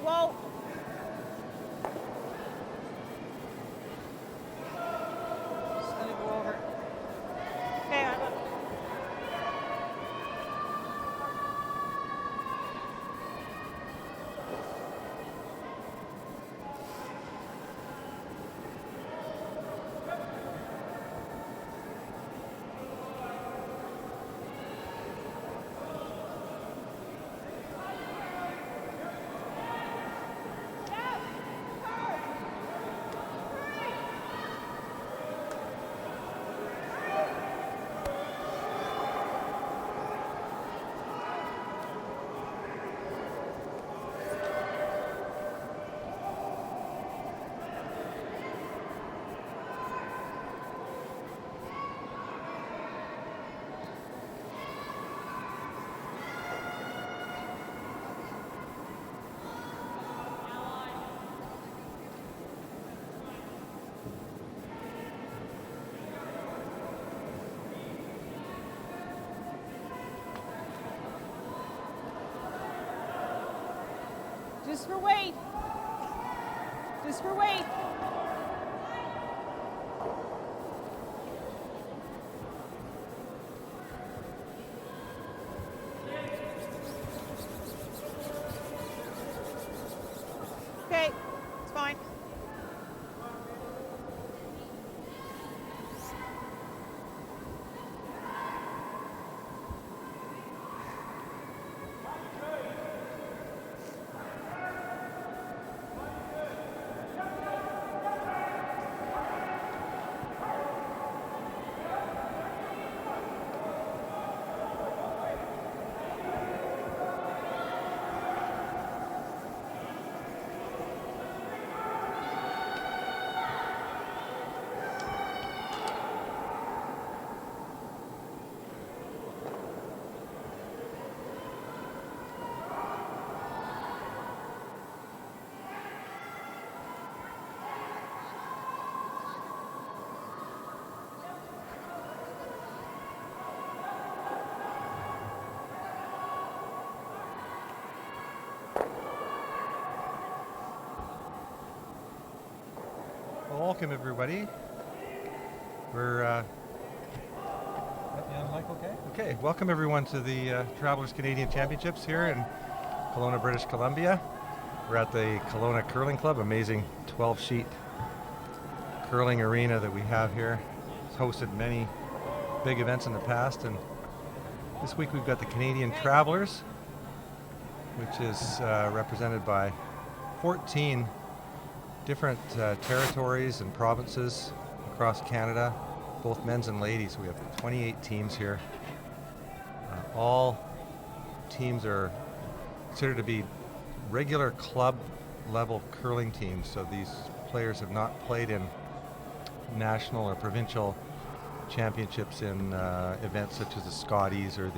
Whoa. Just gonna go over. Okay, just for weight. Just for weight. Okay, it's fine. Welcome everybody. We're Mike, okay. Welcome everyone to the Travelers Canadian Championships here in Kelowna, British Columbia. We're at the Kelowna Curling Club, amazing 12-sheet curling arena that we have here. It's hosted many big events in the past, and this week we've got the Canadian Travelers, which is represented by 14 different territories and provinces across Canada, both men's and ladies. We have 28 teams here. All teams are considered to be regular club level curling teams, so these players have not played in national or provincial championships in events such as the Scotties or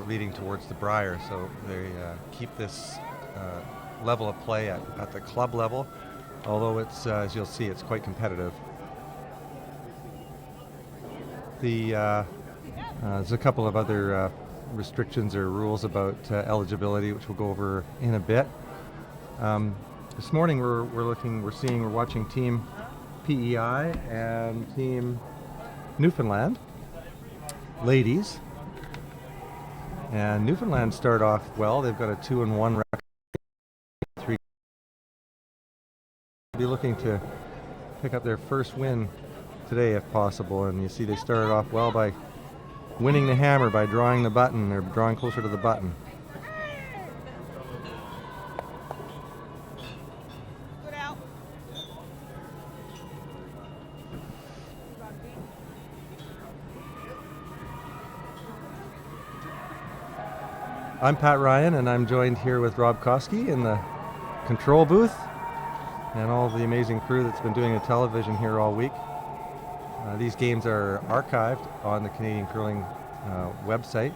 leading towards the Brier, so they keep this level of play at the club level, although it's, as you'll see, it's quite competitive. There's a couple of other restrictions or rules about eligibility, which we'll go over in a bit. This morning we're watching Team PEI and Team Newfoundland ladies, and Newfoundland start off well. They've got a 2-1 record. Be looking to pick up their first win today if possible, and you see they started off well by winning the hammer by drawing the button. They're drawing closer to the button. Good out. I'm Pat Ryan, and I'm joined here with Rob Koski in the control booth and all the amazing crew that's been doing the television here all week. These games are archived on the Canadian Curling website,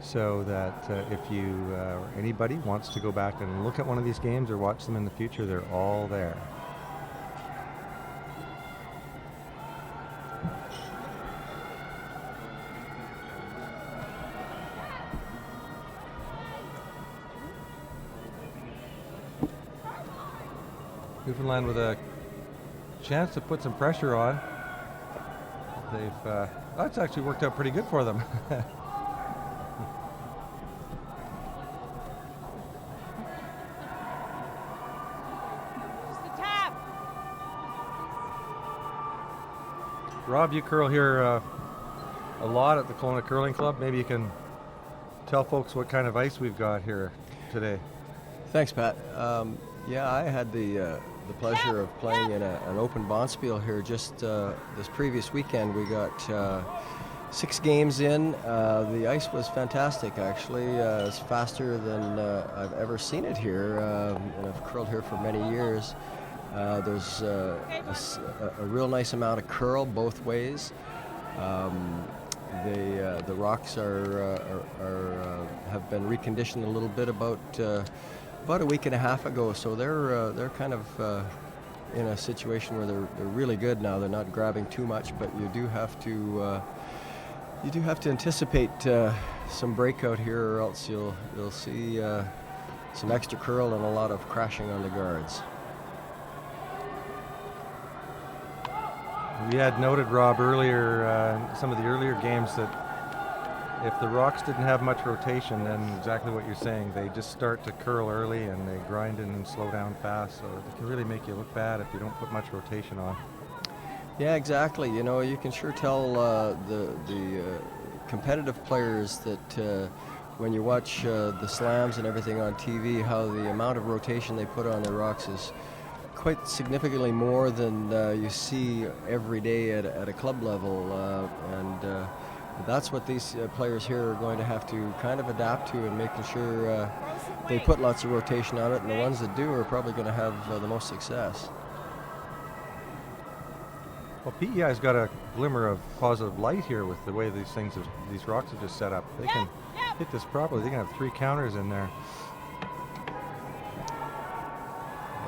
so that if you or anybody wants to go back and look at one of these games or watch them in the future, they're all there. Newfoundland with a chance to put some pressure on. That's actually worked out pretty good for them. It's the tap. Rob, you curl here a lot at the Kelowna Curling Club. Maybe you can tell folks what kind of ice we've got here today. Thanks, Pat. Yeah, I had the pleasure of playing in an open bonspiel here just this previous weekend. We got 6 games in. The ice was fantastic, actually. It's faster than I've ever seen it here, and I've curled here for many years. There's a real nice amount of curl both ways. The rocks have been reconditioned a little bit about a week and a half ago, so they're kind of in a situation where they're really good now. They're not grabbing too much, but you do have to anticipate some breakout here, or else you'll see some extra curl and a lot of crashing on the guards. We had noted, Rob, earlier, some of the earlier games, that if the rocks didn't have much rotation, then exactly what you're saying, they just start to curl early and they grind in and slow down fast, so it can really make you look bad if you don't put much rotation on. Yeah, exactly. You know, you can sure tell the competitive players that when you watch the slams and everything on TV, how the amount of rotation they put on their rocks is quite significantly more than you see every day at a club level, and that's what these players here are going to have to kind of adapt to, and making sure they put lots of rotation on it, and the ones that do are probably going to have the most success. Well, PEI's got a glimmer of positive light here with the way these rocks are just set up. They can hit this properly. They can have 3 counters in there.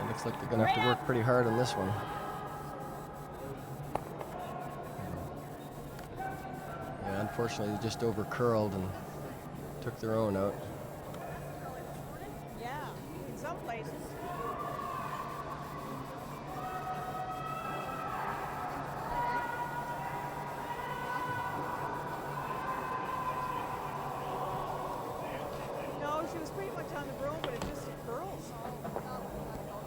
It looks like they're going to have to work pretty hard on this one. Yeah, unfortunately, they just over curled and took their own out. Yeah, in some places. No, she was pretty much on the broom, but it just curls.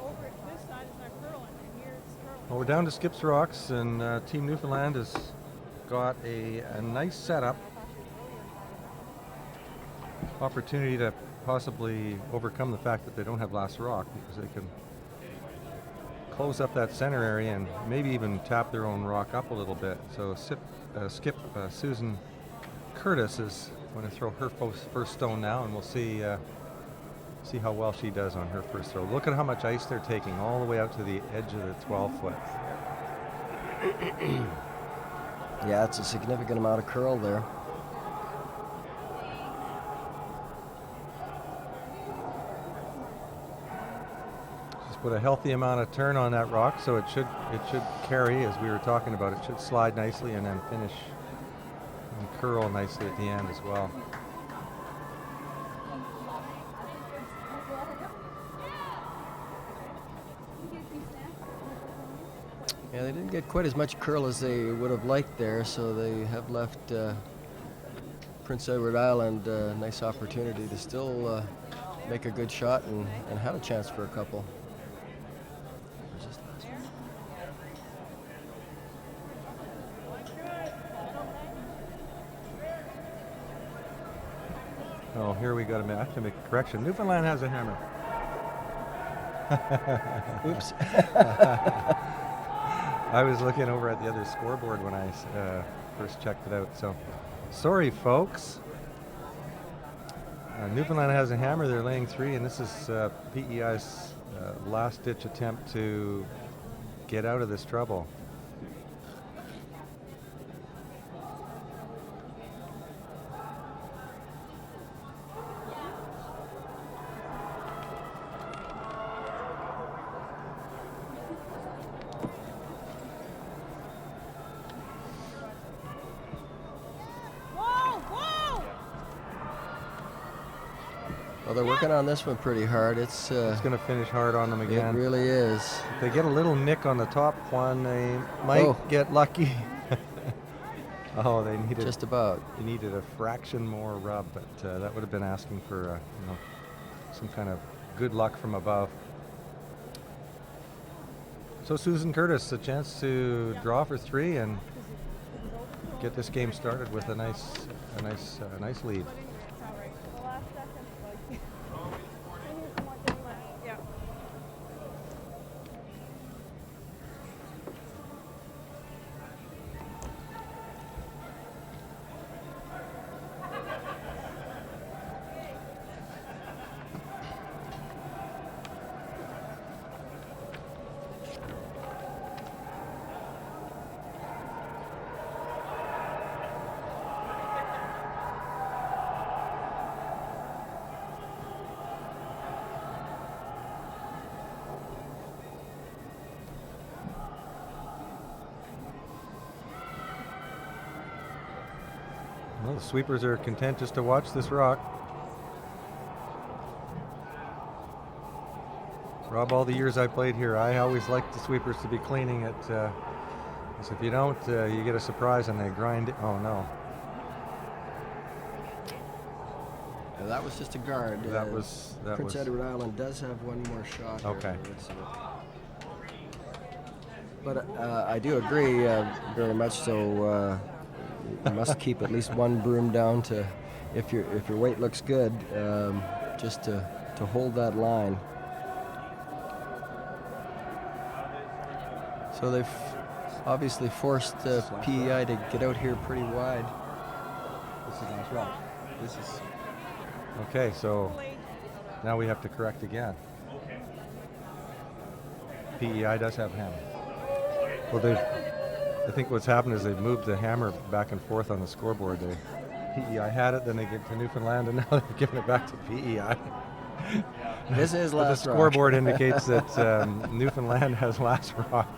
Over this side is not curling, and here it's curling. Well, we're down to Skips Rocks, and Team Newfoundland has got a nice setup. Opportunity to possibly overcome the fact that they don't have last rock, because they can close up that center area and maybe even tap their own rock up a little bit. So Skip Susan Curtis is going to throw her first stone now, and we'll see how well she does on her first throw. Look at how much ice they're taking all the way out to the edge of the 12-foot. Yeah, it's a significant amount of curl there. Just put a healthy amount of turn on that rock, so it should carry, as we were talking about. It should slide nicely and then finish and curl nicely at the end as well. Yeah, they didn't get quite as much curl as they would have liked there, so they have left Prince Edward Island a nice opportunity to still make a good shot and have a chance for a couple. Oh, here we got I have to make a correction. Newfoundland has a hammer. Oops. I was looking over at the other scoreboard when I first checked it out, so sorry, folks. Newfoundland has a hammer. They're laying 3, and this is PEI's last-ditch attempt to get out of this trouble. Well, they're working on this one pretty hard. It's going to finish hard on them again. It really is. If they get a little nick on the top one, they might get lucky. Oh, they needed just about. They needed a fraction more rub, but that would have been asking for some kind of good luck from above. So Susan Curtis, a chance to draw for 3 and get this game started with a nice lead. Well, the sweepers are content just to watch this rock. Rob, all the years I played here, I always liked the sweepers to be cleaning it. Because if you don't, you get a surprise and they grind it. Oh, no. Yeah, that was just a guard. Prince Edward Island does have one more shot. Okay. But I do agree very much so. You must keep at least one broom down to, if your weight looks good, just to hold that line. So they've obviously forced PEI to get out here pretty wide. This is nice rock. This is okay. So now we have to correct again. PEI does have hammer. Well, I think what's happened is they've moved the hammer back and forth on the scoreboard. PEI had it, then they gave it to Newfoundland, and now they're giving it back to PEI. This is last the rock. scoreboard indicates that Newfoundland has last rock.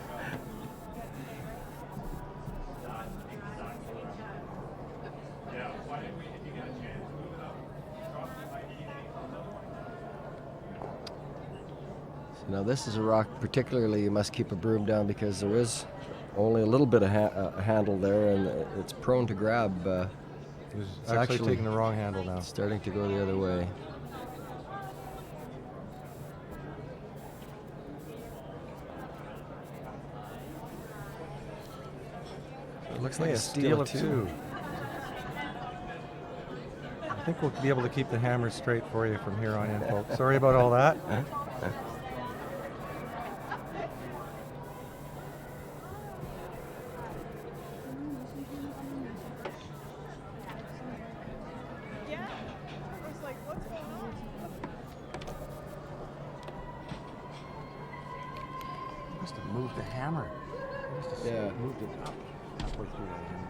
Now this is a rock particularly you must keep a broom down because there is only a little bit of handle there and it's prone to grab. It's actually taking the wrong handle now. Starting to go the other way. It looks like a steal of 2. I think we'll be able to keep the hammer straight for you from here on in, folks. Sorry about all that. Must have moved the hammer. Yeah. Moved it up halfway through that hammer.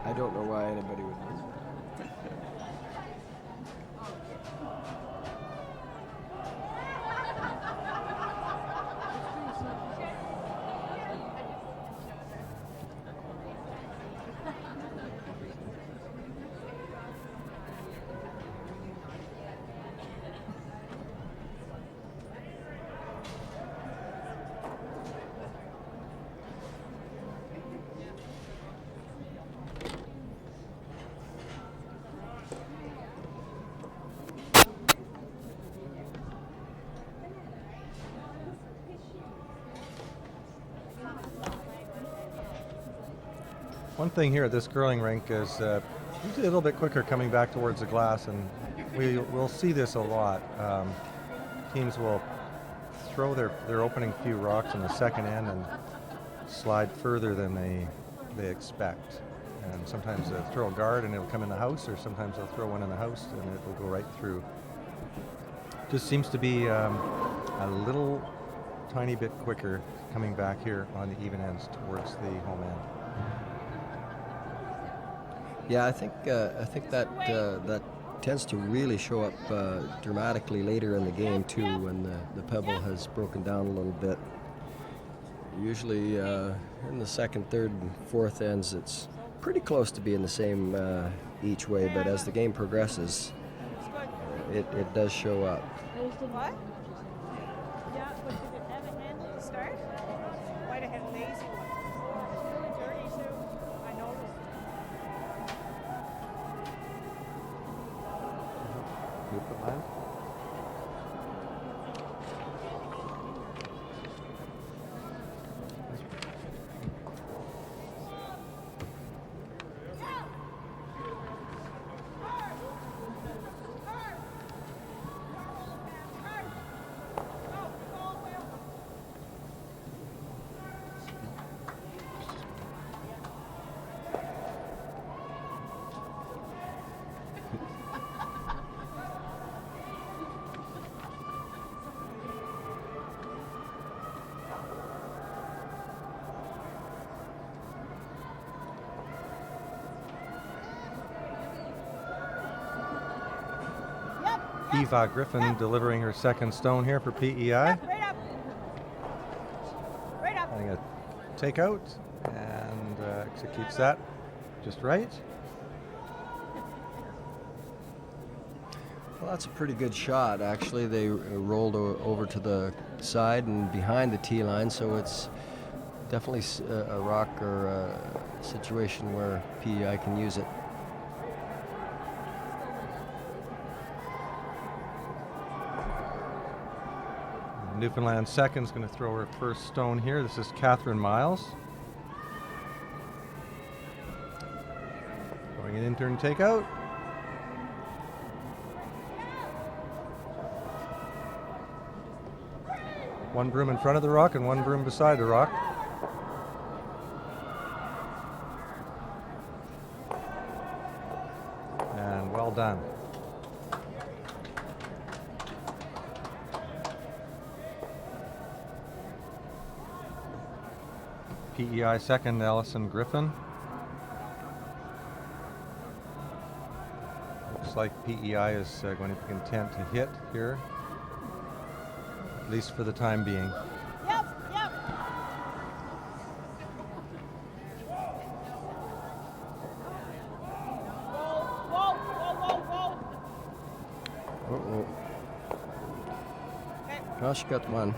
I don't know why anybody would move it. One thing here at this curling rink is usually a little bit quicker coming back towards the glass, and we'll see this a lot. Teams will throw their opening few rocks in the second end and slide further than they expect. And sometimes they'll throw a guard and it'll come in the house, or sometimes they'll throw one in the house and it will go right through. Just seems to be a little tiny bit quicker coming back here on the even ends towards the home end. Yeah, I think that tends to really show up dramatically later in the game too, when the pebble has broken down a little bit. Usually in the second, third, and fourth ends, it's pretty close to being the same each way. But as the game progresses, it does show up. What? Yeah, but did it have a handle to start? Might have had a lazy one. It's really dirty too. I noticed. Newfoundland. Eva Griffin delivering her second stone here for PEI. Right up. Right up. Having a takeout and executes that just right. Well, that's a pretty good shot. Actually, they rolled over to the side and behind the tee line, so it's definitely a rock or a situation where PEI can use it. Newfoundland second is going to throw her first stone here. This is Catherine Miles. Going an intern takeout. One broom in front of the rock and one broom beside the rock. And well done. PEI second, Allison Griffin. Looks like PEI is going to be content to hit here, at least for the time being. Yep. Whoa. Uh-oh. Okay. Well, she got one.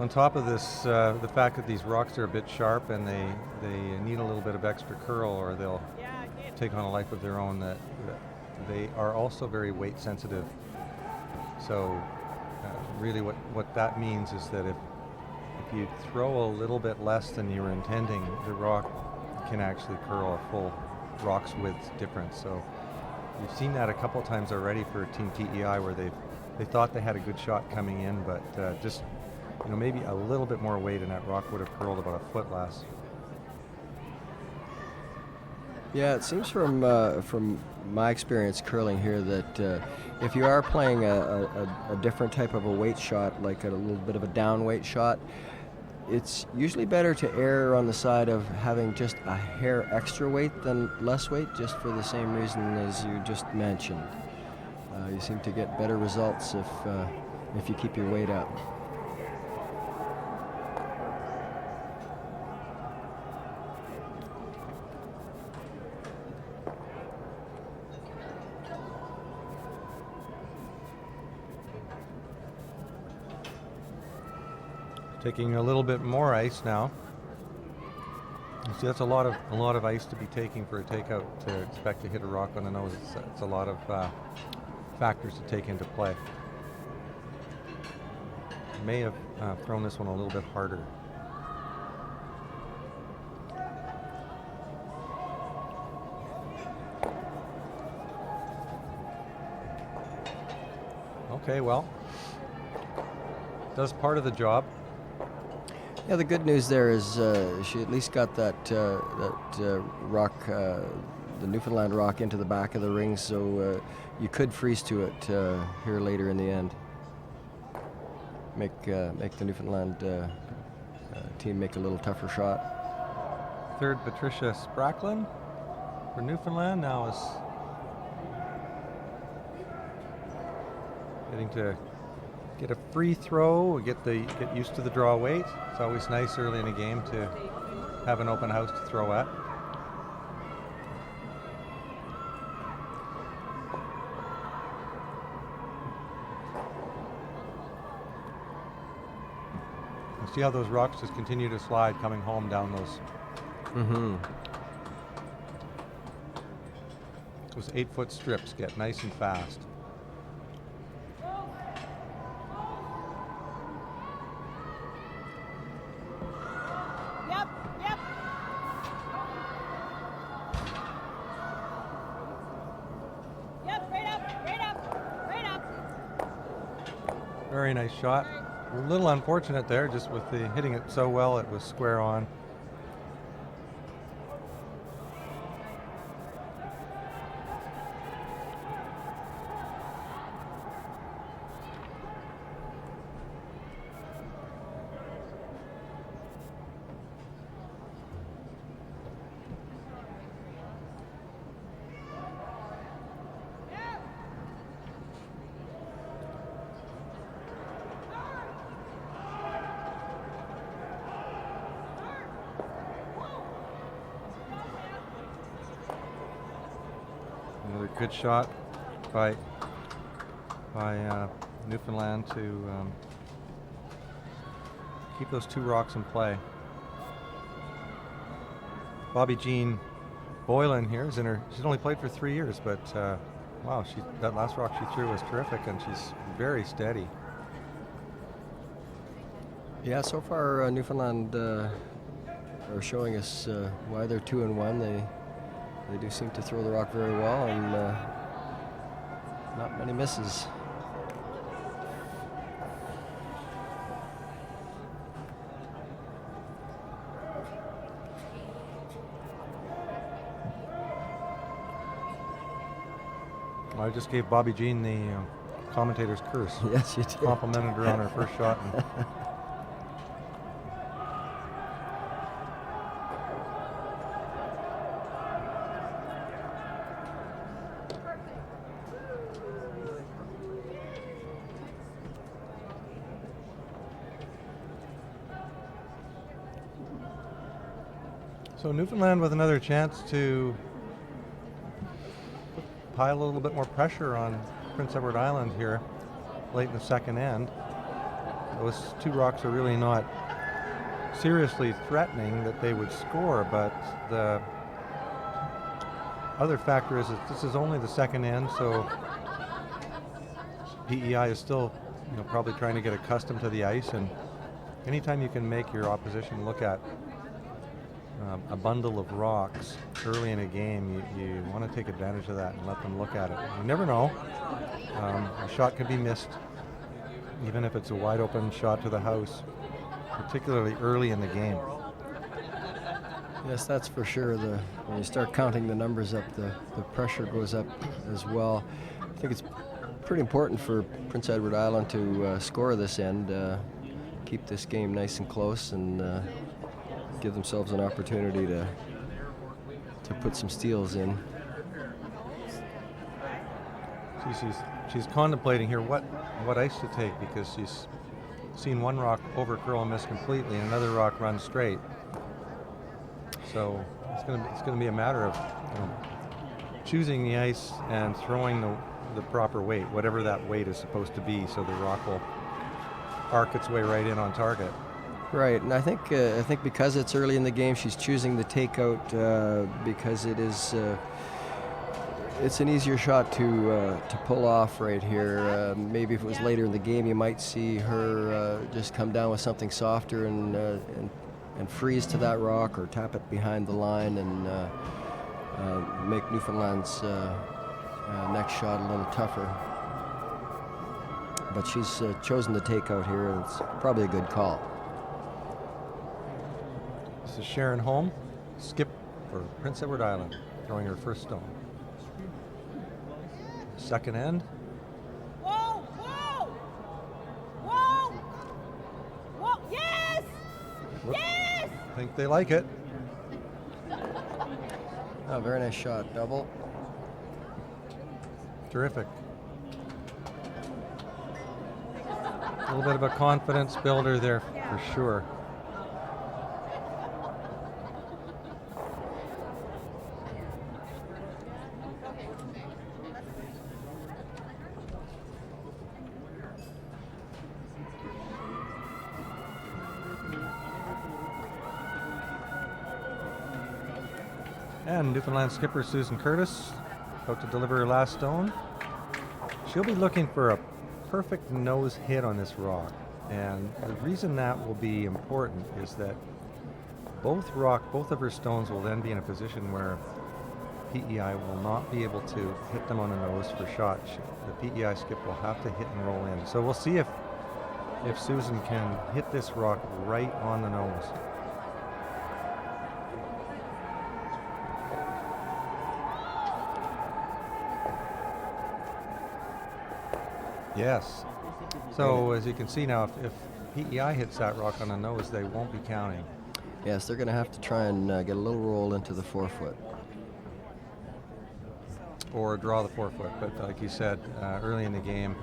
On top of this, the fact that these rocks are a bit sharp and they need a little bit of extra curl or they'll Yeah, I did. take on a life of their own, that they are also very weight sensitive. So really what that means is that if you throw a little bit less than you were intending, the rock can actually curl a full rock's width difference. So you've seen that a couple times already for Team PEI where they thought they had a good shot coming in, but just maybe a little bit more weight and that rock would have curled about a foot less. Yeah, it seems from my experience curling here that if you are playing a different type of a weight shot, like a little bit of a down weight shot, it's usually better to err on the side of having just a hair extra weight than less weight, just for the same reason as you just mentioned. You seem to get better results if you keep your weight up. Taking a little bit more ice now. You see, that's a lot of ice to be taking for a takeout to expect to hit a rock on the nose. It's a lot of factors to take into play. May have thrown this one a little bit harder. Okay, well, does part of the job. Yeah, the good news there is she at least got that rock, the Newfoundland rock, into the back of the ring, so you could freeze to it here later in the end. Make the Newfoundland team make a little tougher shot. Third, Patricia Spracklin for Newfoundland now is getting to get a free throw, get used to the draw weight. It's always nice early in a game to have an open house to throw at. And see how those rocks just continue to slide coming home down those 8-foot strips get nice and fast. Yep, yep. Yep, right up, right up, right up. Very nice shot. A little unfortunate there, just with the hitting it so well, it was square on. Another good shot by Newfoundland to keep those 2 rocks in play. Bobby Jean Boylan here is she's only played for 3 years, but wow, that last rock she threw was terrific, and she's very steady. Yeah, so far Newfoundland are showing us why they're 2-1. They do seem to throw the rock very well, and not many misses. I just gave Bobby Jean the commentator's curse. Yes, you did. Complimented her on her first shot. So Newfoundland with another chance to pile a little bit more pressure on Prince Edward Island here late in the second end. Those 2 rocks are really not seriously threatening that they would score, but the other factor is that this is only the second end, so PEI is still probably trying to get accustomed to the ice, and anytime you can make your opposition look at a bundle of rocks early in a game, you want to take advantage of that and let them look at it. You never know. A shot can be missed, even if it's a wide open shot to the house, particularly early in the game. Yes, that's for sure. When you start counting the numbers up, the pressure goes up as well. I think it's pretty important for Prince Edward Island to score this end, keep this game nice and close, and give themselves an opportunity to put some steals in. She's contemplating here what ice to take, because she's seen one rock over curl and miss completely, and another rock run straight. So it's going to be a matter of choosing the ice and throwing the proper weight, whatever that weight is supposed to be, so the rock will arc its way right in on target. Right, and I think because it's early in the game, she's choosing the takeout because it's an easier shot to pull off right here. Maybe if it was later in the game, you might see her just come down with something softer and freeze to that rock, or tap it behind the line and make Newfoundland's next shot a little tougher. But she's chosen the takeout here, and it's probably a good call. This is Sharon Holm, skip for Prince Edward Island, throwing her first stone. Second end. Whoa, whoa, whoa, whoa, yes, Whoop. yes. I think they like it. Oh, very nice shot, double. Terrific. A little bit of a confidence builder there for sure. And Newfoundland skipper Susan Curtis about to deliver her last stone. She'll be looking for a perfect nose hit on this rock. And the reason that will be important is that both of her stones will then be in a position where PEI will not be able to hit them on the nose for shot. The PEI skip will have to hit and roll in. So we'll see if Susan can hit this rock right on the nose. Yes. So as you can see now, if PEI hits that rock on the nose, they won't be counting. Yes, they're going to have to try and get a little roll into the forefoot. Or draw the forefoot. But like you said, early in the game,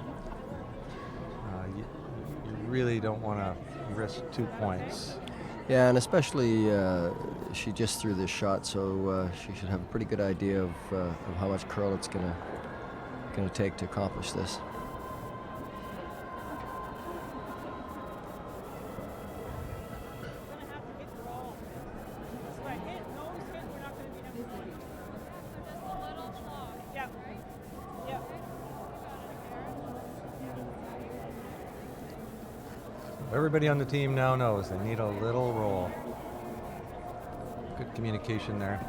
you really don't want to risk 2 points. Yeah, and especially she just threw this shot, so she should have a pretty good idea of how much curl it's going to take to accomplish this. Everybody on the team now knows they need a little roll. Good communication there.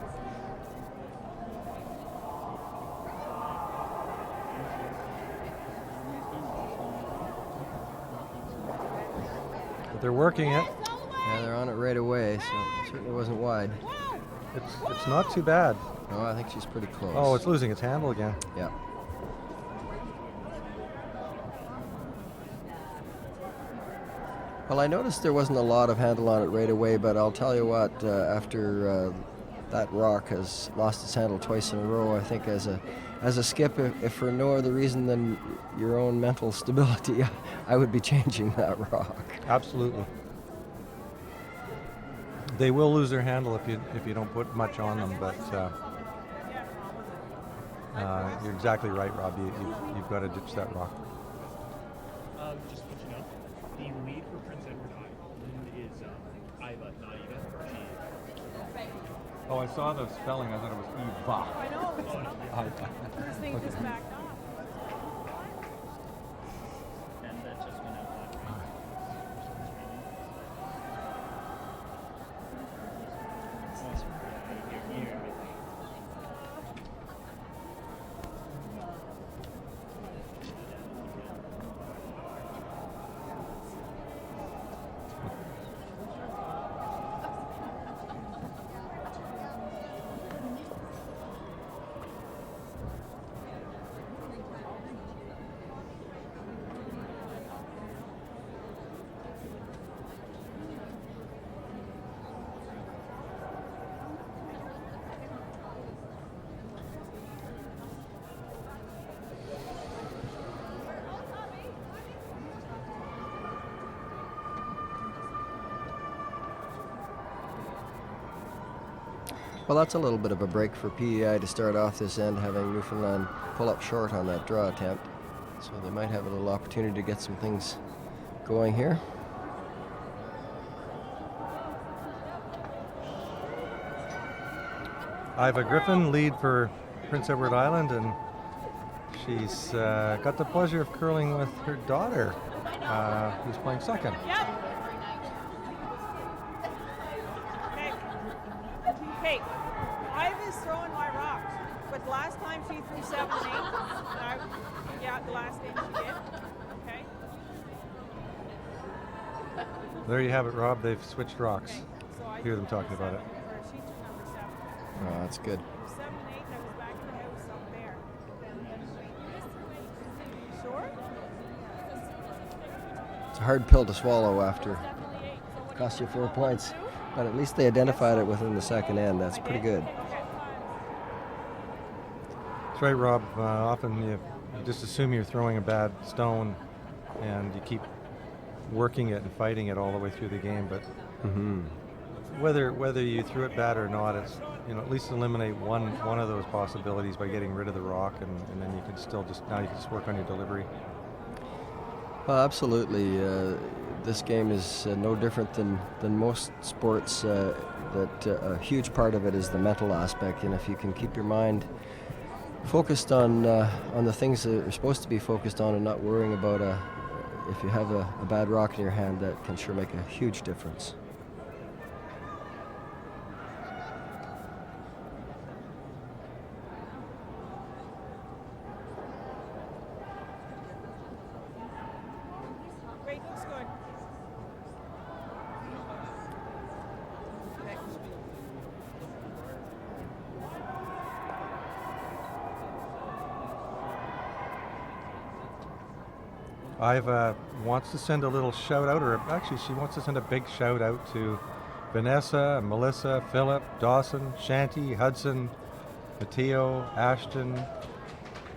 But they're working it. Yeah, they're on it right away, so it certainly wasn't wide. It's not too bad. No, I think she's pretty close. Oh, it's losing its handle again. Yeah. Well, I noticed there wasn't a lot of handle on it right away, but I'll tell you what, after that rock has lost its handle twice in a row, I think as a skip, if for no other reason than your own mental stability, I would be changing that rock. Absolutely. They will lose their handle if you don't put much on them, but you're exactly right, Rob. You've got to ditch that rock. Just to let you know, the lead for Prince Edward Island is Iva, not Eva. Oh, I saw the spelling. I thought it was Eva. I know. This thing just backed off. And that just went out last week. Well, that's a little bit of a break for PEI to start off this end, having Newfoundland pull up short on that draw attempt. So they might have a little opportunity to get some things going here. Iva Griffin, lead for Prince Edward Island, and she's got the pleasure of curling with her daughter, who's playing second. Yep. Okay, Iva's throwing my rocks, but last time she threw 7 and 8. Yeah, the last game she did. Okay. There you have it, Rob. They've switched rocks. Okay. So I Hear them threw talking about it. or she threw number 7. Oh, that's good. 7 and 8. I was back in the house up there. Sure. It's a hard pill to swallow after it cost you 4 points. But at least they identified it within the second end. That's pretty good. That's right, Rob. Often you just assume you're throwing a bad stone, and you keep working it and fighting it all the way through the game. But whether you threw it bad or not, it's at least eliminate one of those possibilities by getting rid of the rock, and then you can still just work on your delivery. Well, absolutely. This game is no different than most sports. that a huge part of it is the mental aspect, and if you can keep your mind focused on the things that you're supposed to be focused on and not worrying about if you have a bad rock in your hand, that can sure make a huge difference. Great, looks good. Next. Iva wants to send a little shout out, or actually she wants to send a big shout out to Vanessa, Melissa, Philip, Dawson, Shanty, Hudson, Mateo, Ashton,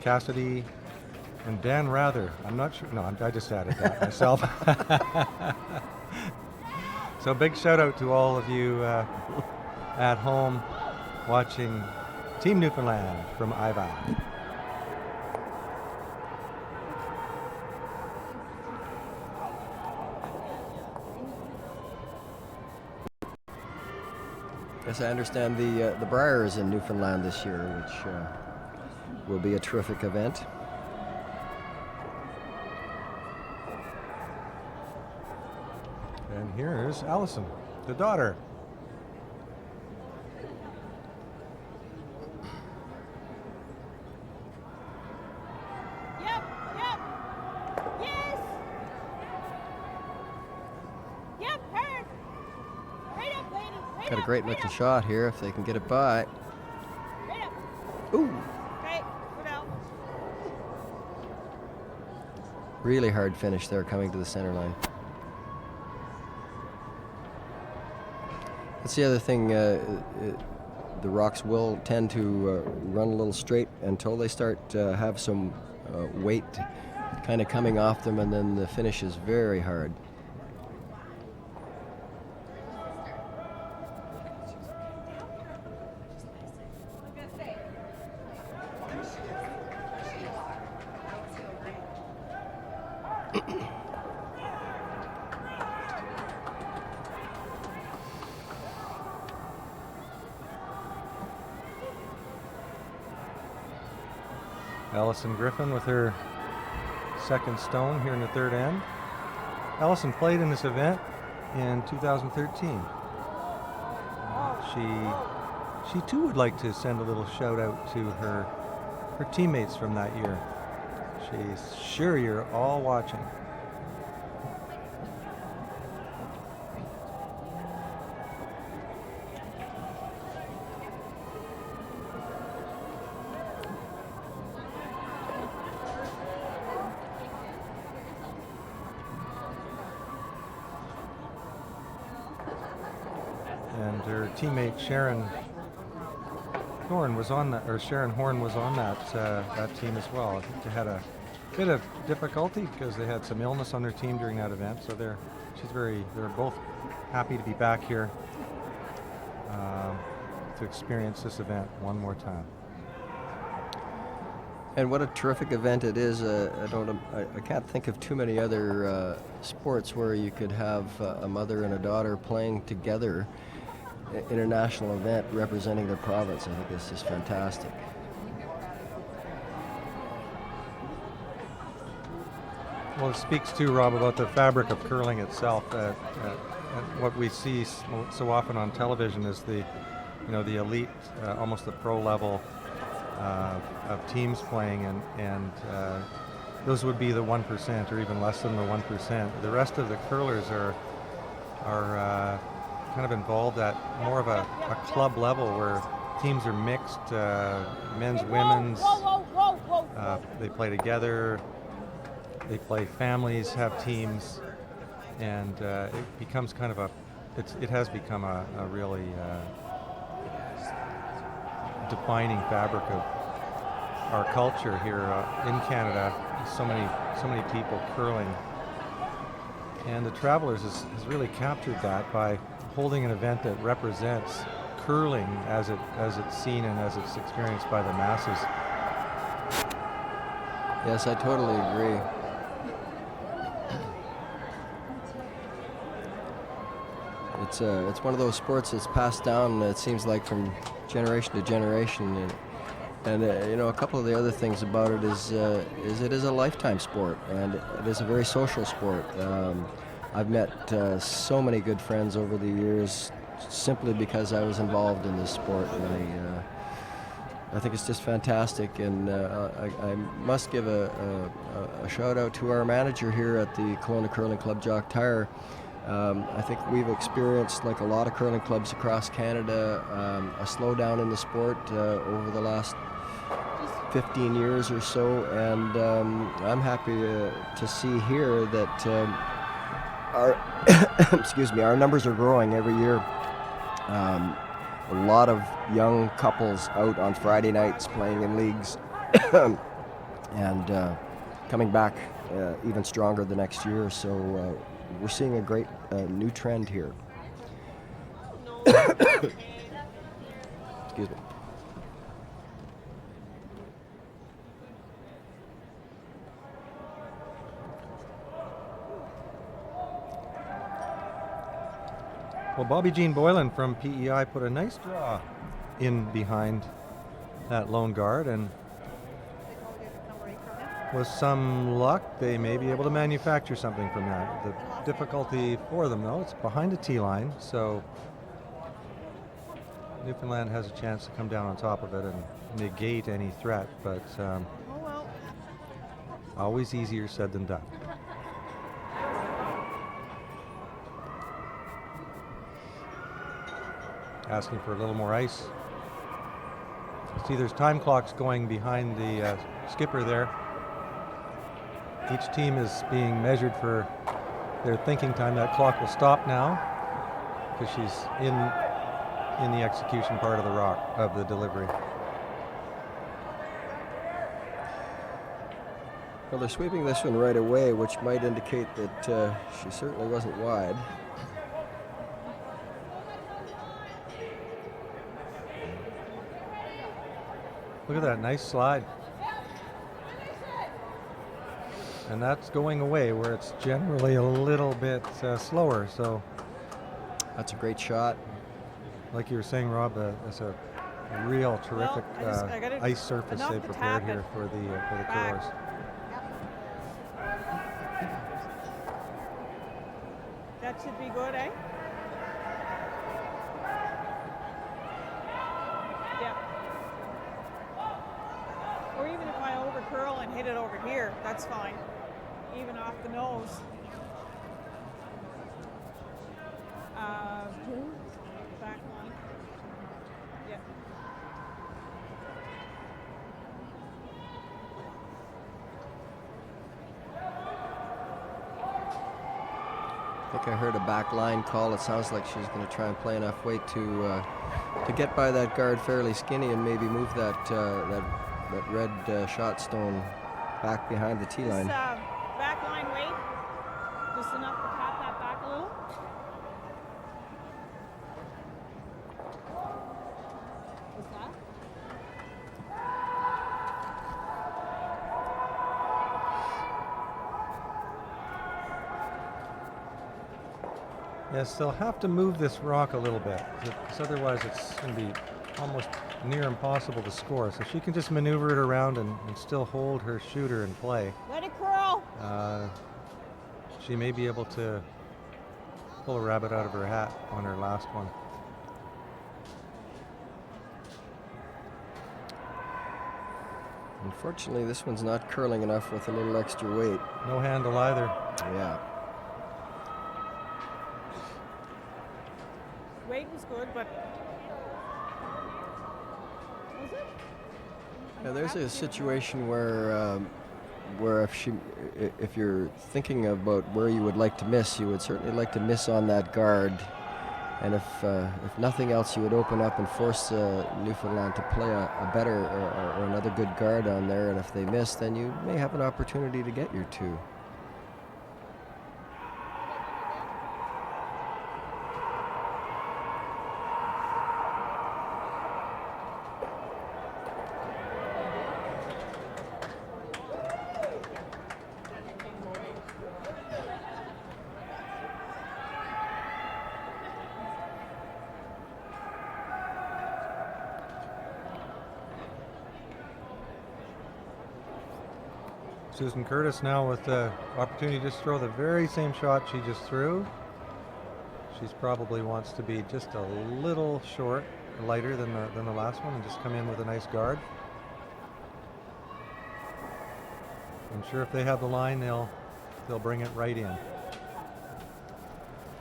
Cassidy, and Dan Rather. I'm not sure. No, I just added that myself. So big shout out to all of you at home watching Team Newfoundland from Iva. Yes, I understand the Briar is in Newfoundland this year, which will be a terrific event. And here's Allison, the daughter. Yep, yep. Yes. Yep, her. Right up, lady. Right Got a up, great right looking up, shot here if they can get it by. right up. Ooh, Okay, put out. really hard finish there coming to the center line. That's the other thing, the rocks will tend to run a little straight until they start to have some weight kind of coming off them, and then the finish is very hard. Allison Griffin with her second stone here in the third end. Allison played in this event in 2013. She too would like to send a little shout out to her teammates from that year. She's sure you're all watching. And her teammate Sharon Horn was on that, or Sharon Horn was on that team as well. I think they had a bit of difficulty because they had some illness on their team during that event. So they're both happy to be back here to experience this event one more time. And what a terrific event it is. I can't think of too many other sports where you could have a mother and a daughter playing together in a national event representing their province. I think it's just fantastic. Well, it speaks too, Rob, about the fabric of curling itself. What we see so often on television is the elite, almost the pro level of teams playing, and those would be the 1% or even less than the 1%. The rest of the curlers are kind of involved at more of a club level where teams are mixed, men's, women's. They play together. They play families, have teams, and it becomes kind of it has become a really defining fabric of our culture here in Canada. So many people curling, and the Travelers has really captured that by holding an event that represents curling as it's seen and as it's experienced by the masses. Yes, I totally agree. It's one of those sports that's passed down. It seems like from generation to generation, and you know, a couple of the other things about it is it is a lifetime sport, and it is a very social sport. I've met so many good friends over the years simply because I was involved in this sport, and I think it's just fantastic, and I must give a shout out to our manager here at the Kelowna Curling Club, Jock Tyre. I think we've experienced, like a lot of curling clubs across Canada, a slowdown in the sport over the last 15 years or so, and I'm happy to see here that our excuse me, our numbers are growing every year. A lot of young couples out on Friday nights playing in leagues and coming back even stronger the next year. So we're seeing a great new trend here. Excuse me. Well, Bobby Jean Boylan from PEI put a nice draw in behind that lone guard, and with some luck, they may be able to manufacture something from that. The difficulty for them, though, it's behind a tee line, so Newfoundland has a chance to come down on top of it and negate any threat, but always easier said than done. Asking for a little more ice. See, there's time clocks going behind the skipper there. Each team is being measured for their thinking time. That clock will stop now because she's in the execution part of the delivery. Well, they're sweeping this one right away, which might indicate that she certainly wasn't wide. Look at that, nice slide. And that's going away where it's generally a little bit slower, so. That's a great shot. Like you were saying, Rob, that's a real terrific ice surface they prepared here for the curlers. That should be good, eh? Yeah. Or even if I over curl and hit it over here, that's fine. Even off the nose. Back line. Yeah. I think I heard a back line call. It sounds like she's going to try and play enough weight to get by that guard fairly skinny and maybe move that red shot stone back behind the tee line. Back line weight, just enough to pat that back a little. What's that? Yes, they'll have to move this rock a little bit, because otherwise it's going to be almost near impossible to score. So she can just maneuver it around and still hold her shooter in play. Let it curl. She may be able to pull a rabbit out of her hat on her last one. Unfortunately, this one's not curling enough with a little extra weight. No handle either. Yeah. Weight was good, but was it? Yeah, there's a situation where if you're thinking about where you would like to miss, you would certainly like to miss on that guard, and if nothing else, you would open up and force Newfoundland to play a better or another good guard on there, and if they miss, then you may have an opportunity to get your two. Susan Curtis now with the opportunity to just throw the very same shot she just threw. She's probably wants to be just a little lighter than the last one, and just come in with a nice guard. I'm sure if they have the line, they'll bring it right in.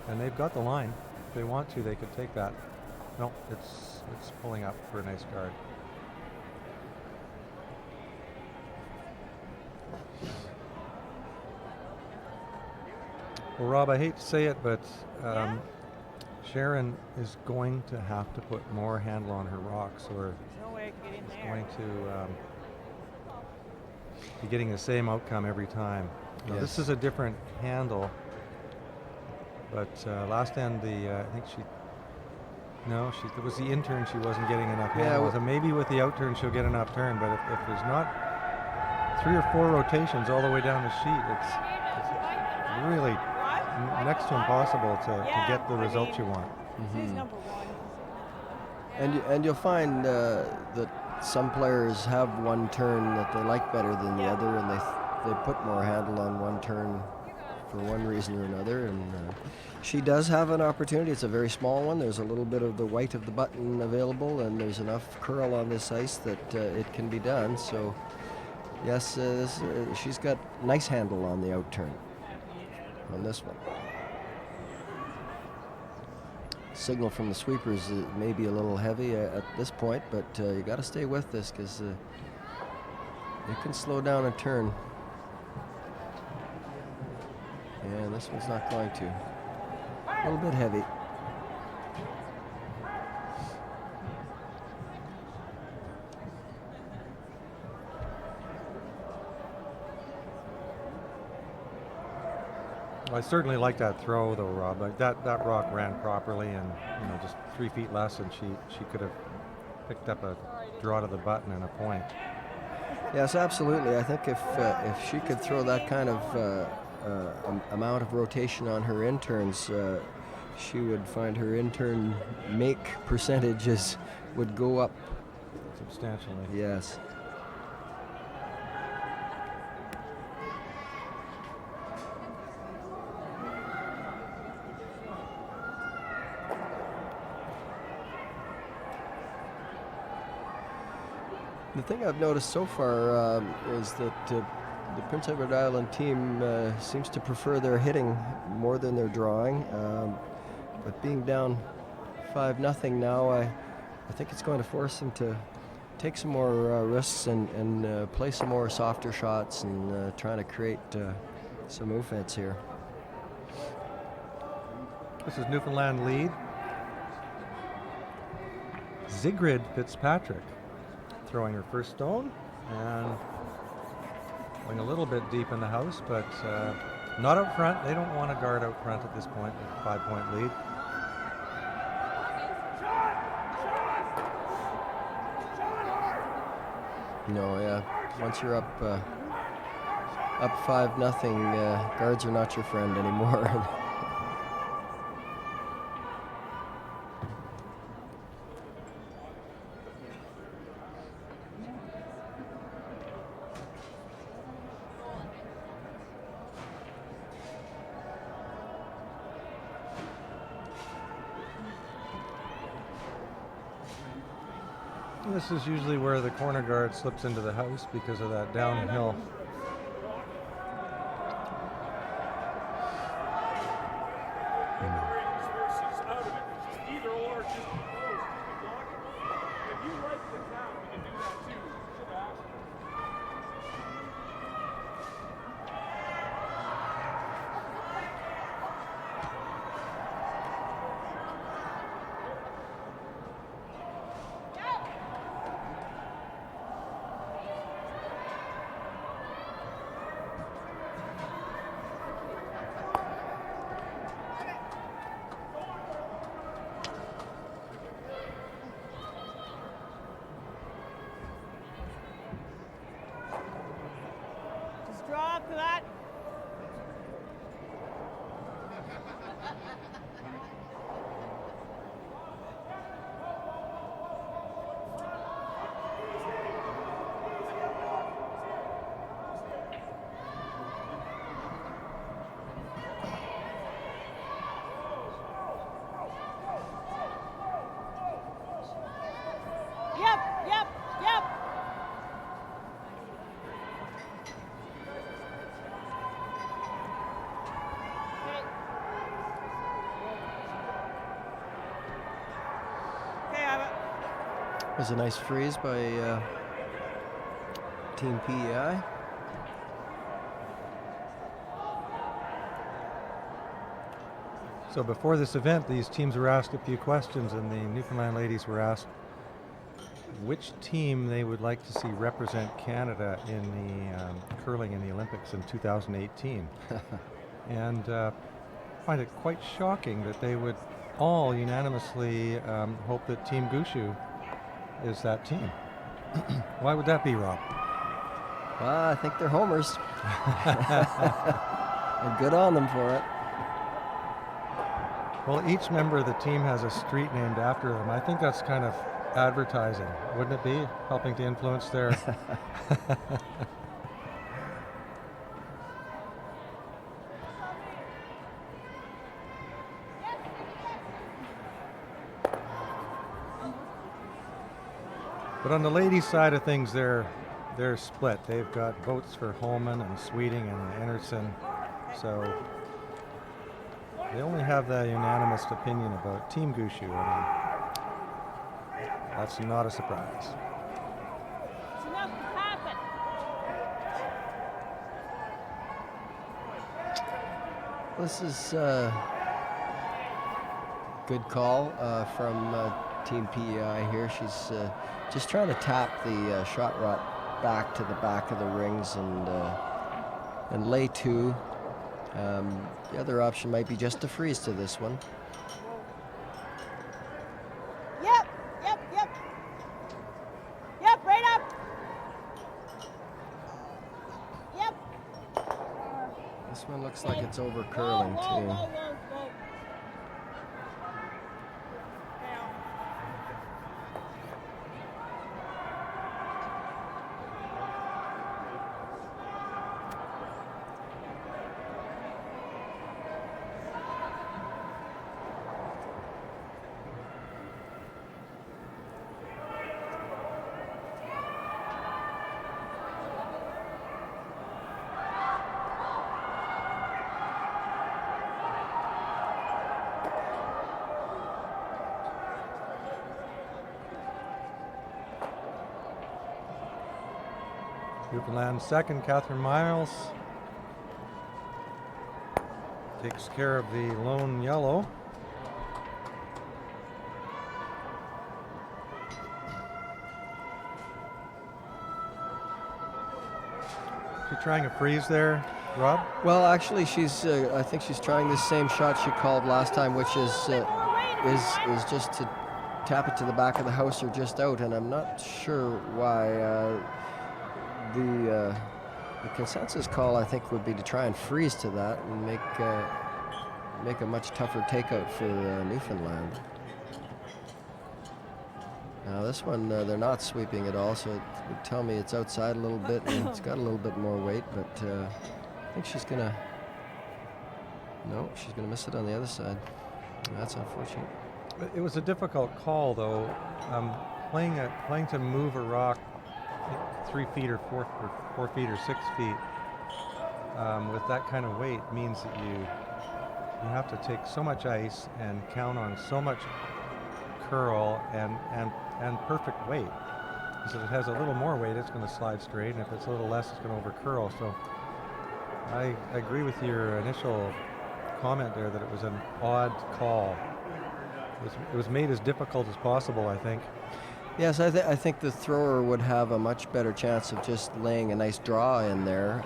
And they've got the line. If they want to, they could take that. No, it's pulling up for a nice guard. Well, Rob, I hate to say it, but Sharon is going to have to put more handle on her rocks, or There's no way I can get in there. going to be getting the same outcome every time. Now, this is a different handle, but last end I think it was the in-turn she wasn't getting enough handle. So maybe with the out-turn she'll get enough turn, but if there's not 3 or 4 rotations all the way down the sheet, it's really next to impossible to get the results you want. He's number 1. And you'll find that some players have one turn that they like better than the other, and they put more handle on one turn for one reason or another. And she does have an opportunity. It's a very small one. There's a little bit of the white of the button available, and there's enough curl on this ice that it can be done. So yes, she's got nice handle on the out turn on this one. Signal from the sweepers may be a little heavy at this point, but you got to stay with this, because it can slow down a turn. And this one's not going to. A little bit heavy. I certainly like that throw, though, Rob. Like that rock ran properly, and just 3 feet less, and she could have picked up a draw to the button and a point. Yes, absolutely. I think if she could throw that kind of amount of rotation on her interns, she would find her intern make percentages would go up substantially. Yes. The thing I've noticed so far is that the Prince Edward Island team seems to prefer their hitting more than their drawing. But being down 5-0 now, I think it's going to force them to take some more risks and play some more softer shots and trying to create some offense here. This is Newfoundland lead. Sigrid Fitzpatrick throwing her first stone and going a little bit deep in the house, but not out front. They don't want to guard out front at this point with a 5-point lead. No, yeah. Once you're up 5-0, guards are not your friend anymore. This is usually where the corner guard slips into the house because of that downhill. There's a nice freeze by Team PEI. So before this event, these teams were asked a few questions, and the Newfoundland ladies were asked which team they would like to see represent Canada in the curling in the Olympics in 2018. And I find it quite shocking that they would all unanimously hope that Team Gushu is that team. Why would that be, Rob? Well, I think they're homers. And good on them for it. Well, each member of the team has a street named after them. I think that's kind of advertising, wouldn't it be? Helping to influence their... But on the ladies' side of things, they're split. They've got votes for Holman and Sweeting and Anderson. So they only have the unanimous opinion about Team Gushu. I mean, that's not a surprise. It's enough to happen. This is good call from Team PEI here. She's just trying to tap the shot rod back to the back of the rings and lay two. The other option might be just to freeze to this one. Yep, yep, yep. Yep, right up. Yep. This one looks like it's over Whoa, curling whoa, too. whoa, whoa, whoa. Down. Newfoundland second, Catherine Miles takes care of the lone yellow. She trying a freeze there, Rob? Well, actually, she's. I think she's trying the same shot she called last time, which is just to tap it to the back of the house or just out. And I'm not sure why. The consensus call, I think, would be to try and freeze to that and make a much tougher takeout for Newfoundland. Now this one, they're not sweeping at all, so it would tell me it's outside a little bit and it's got a little bit more weight, but I think she's gonna, no, she's gonna miss it on the other side. That's unfortunate. It was a difficult call, though. Playing to move a rock 3 feet or 4 feet or 6 feet with that kind of weight means that you have to take so much ice and count on so much curl and perfect weight. Because if it has a little more weight, it's going to slide straight, and if it's a little less, it's going to over curl. So I agree with your initial comment there that it was an odd call. It was made as difficult as possible, I think. Yes, I think the thrower would have a much better chance of just laying a nice draw in there.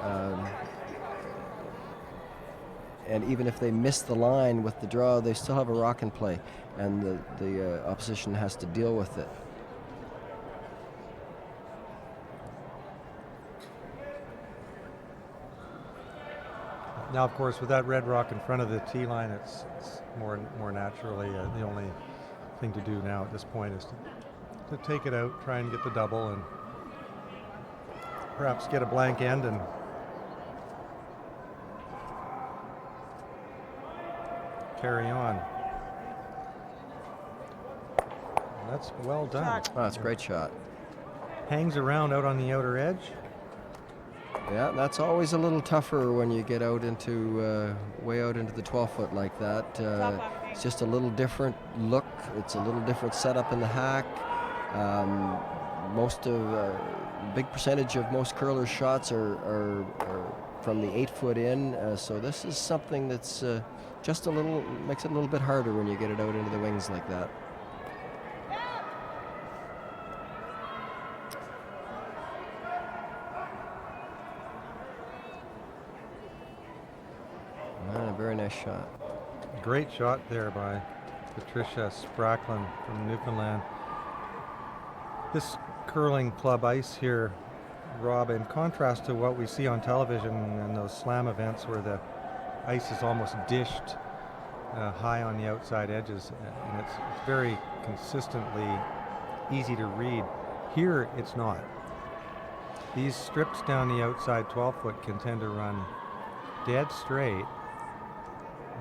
And even if they miss the line with the draw, they still have a rock in play, and the opposition has to deal with it. Now, of course, with that red rock in front of the tee line, it's more naturally the only thing to do now at this point is to take it out, try and get the double, and perhaps get a blank end and carry on. And that's well done. Oh, that's a great shot. Hangs around out on the outer edge. Yeah, that's always a little tougher when you get out into way out into the 12-foot like that. It's just a little different look. It's a little different setup in the hack. Most of big percentage of most curlers' shots are from the 8-foot in. So this is something that's just a little makes it a little bit harder when you get it out into the wings like that. A very nice shot. Great shot there by Patricia Spracklin from Newfoundland. This curling club ice here, Rob, in contrast to what we see on television and those slam events where the ice is almost dished high on the outside edges, and it's very consistently easy to read. Here it's not. These strips down the outside 12-foot can tend to run dead straight,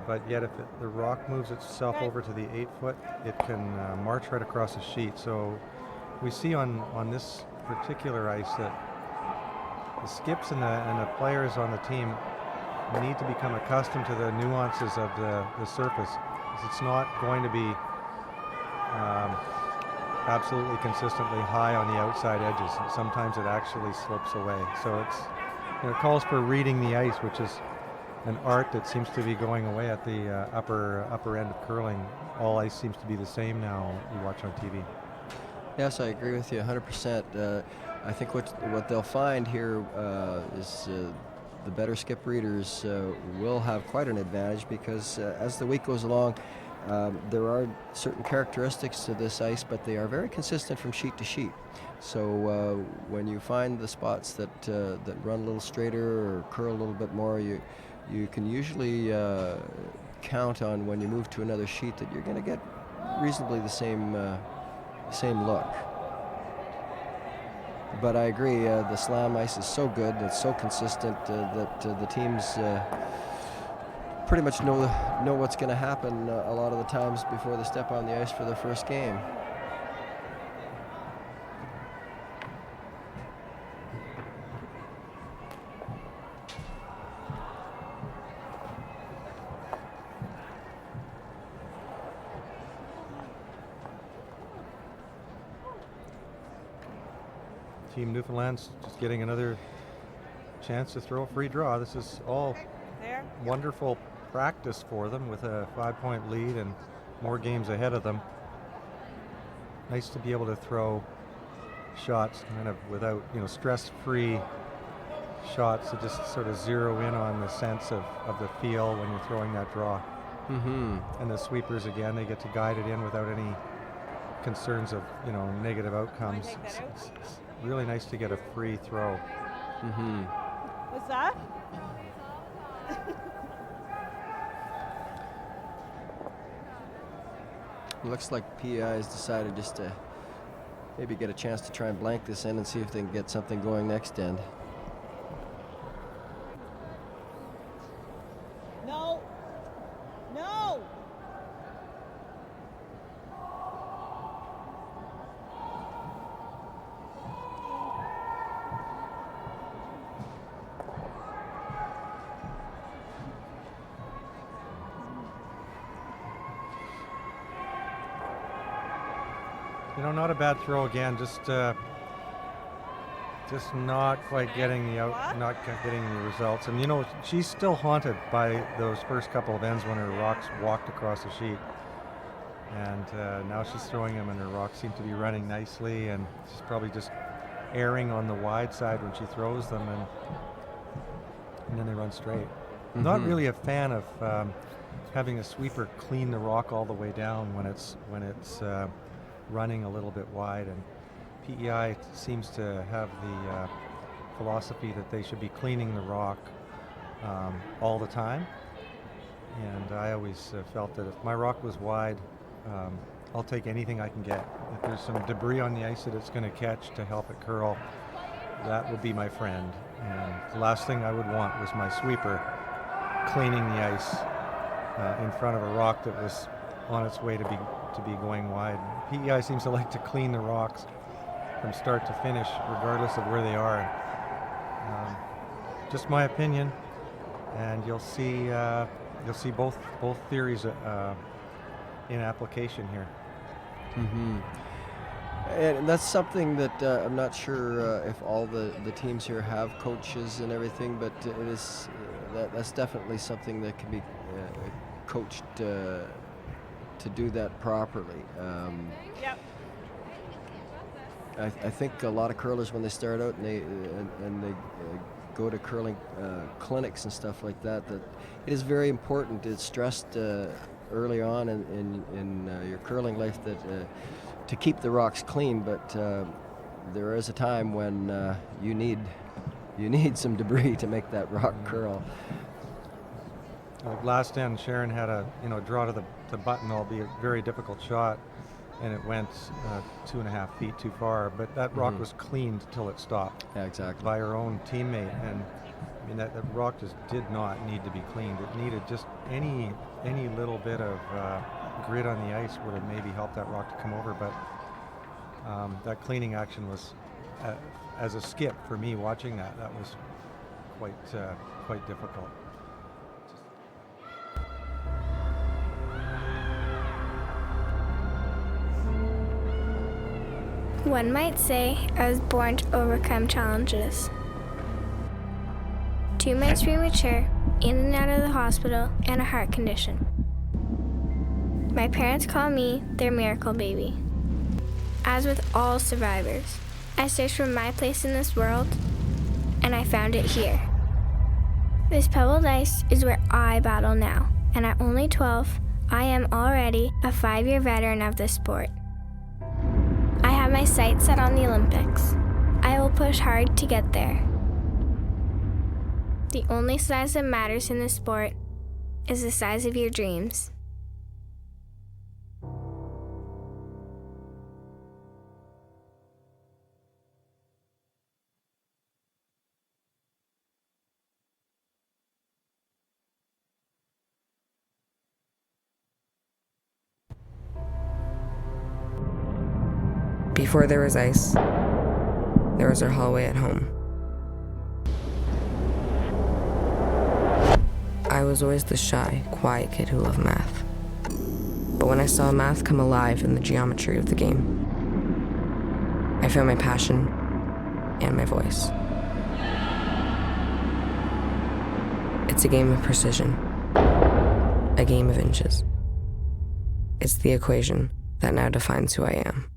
but yet if the rock moves itself over to the 8-foot, it can march right across the sheet. So we see on this particular ice that the skips and the players on the team need to become accustomed to the nuances of the surface. It's not going to be absolutely consistently high on the outside edges. Sometimes it actually slips away. So it calls for reading the ice, which is an art that seems to be going away at the upper end of curling. All ice seems to be the same now you watch on TV. Yes, I agree with you 100%. I think what they'll find here is the better skip readers will have quite an advantage, because as the week goes along, there are certain characteristics to this ice, but they are very consistent from sheet to sheet. So when you find the spots that run a little straighter or curl a little bit more, you can usually count on, when you move to another sheet, that you're going to get reasonably the same look. But I agree, the slam ice is so good, it's so consistent that the teams pretty much know what's going to happen a lot of the times before they step on the ice for their first game. Team Newfoundland's just getting another chance to throw a free draw. This is all wonderful practice for them, with a 5-point lead and more games ahead of them. Nice to be able to throw shots kind of without, stress-free shots to just sort of zero in on the sense of the feel when you're throwing that draw. Mm-hmm. And the sweepers, again, they get to guide it in without any concerns of, negative outcomes. It's really nice to get a free throw. Mm-hmm. What's that? Looks like PEI has decided just to maybe get a chance to try and blank this end and see if they can get something going next end. No. No. Not a bad throw again. Just not quite getting getting the results. And she's still haunted by those first couple of ends when her rocks walked across the sheet. And now she's throwing them, and her rocks seem to be running nicely. And she's probably just erring on the wide side when she throws them, and then they run straight. Mm-hmm. Not really a fan of having a sweeper clean the rock all the way down when it's running a little bit wide, and PEI seems to have the philosophy that they should be cleaning the rock all the time. And I always felt that if my rock was wide, I'll take anything I can get. If there's some debris on the ice that it's going to catch to help it curl, that would be my friend. And the last thing I would want was my sweeper cleaning the ice in front of a rock that was on its way to be going wide. PEI seems to like to clean the rocks from start to finish, regardless of where they are. Just my opinion, and you'll see both theories in application here. Mm-hmm. And that's something that I'm not sure if all the teams here have coaches and everything, but it is that's definitely something that can be coached to do that properly. Yep. I think a lot of curlers, when they start out and they go to curling clinics and stuff like that, that it is very important. It's stressed early on in your curling life that to keep the rocks clean, but there is a time when you need some debris to make that rock curl. Like last end, Sharon had a draw to the button, albeit very difficult shot, and it went 2.5 feet too far. But that rock was cleaned till it stopped. Yeah, exactly. By her own teammate, and I mean that rock just did not need to be cleaned. It needed just any little bit of grit on the ice would have maybe helped that rock to come over. But that cleaning action was, as a skip for me watching that was quite difficult. One might say I was born to overcome challenges. 2 months premature, in and out of the hospital, and a heart condition. My parents call me their miracle baby. As with all survivors, I searched for my place in this world, and I found it here. This pebbled ice is where I battle now, and at only 12, I am already a 5-year veteran of this sport. I have my sights set on the Olympics. I will push hard to get there. The only size that matters in this sport is the size of your dreams. Before there was ice, there was our hallway at home. I was always the shy, quiet kid who loved math. But when I saw math come alive in the geometry of the game, I found my passion and my voice. It's a game of precision, a game of inches. It's the equation that now defines who I am.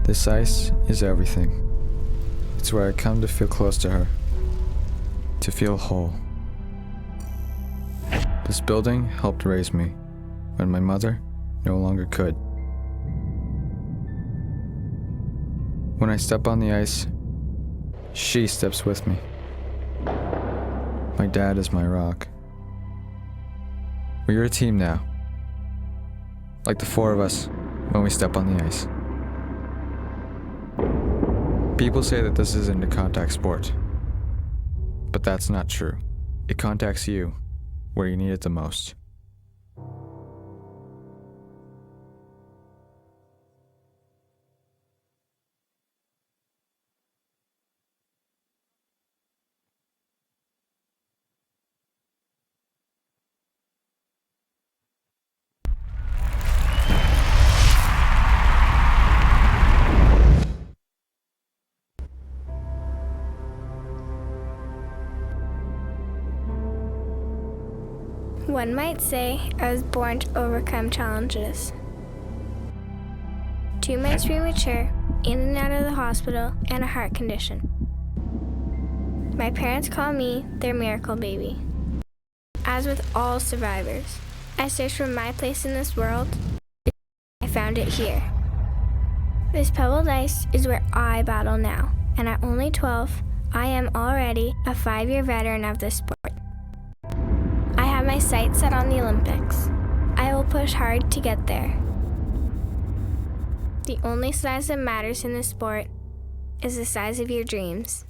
This ice is everything. It's where I come to feel close to her, to feel whole. This building helped raise me when my mother no longer could. When I step on the ice, she steps with me. My dad is my rock. We're a team now, like the 4 of us when we step on the ice. People say that this isn't a contact sport, but that's not true. It contacts you where you need it the most. One might say I was born to overcome challenges. 2 months premature, in and out of the hospital, and a heart condition. My parents call me their miracle baby. As with all survivors, I searched for my place in this world. I found it here. This pebbled ice is where I battle now, and at only 12, I am already a 5-year veteran of this sport. I have my sights set on the Olympics. I will push hard to get there. The only size that matters in this sport is the size of your dreams.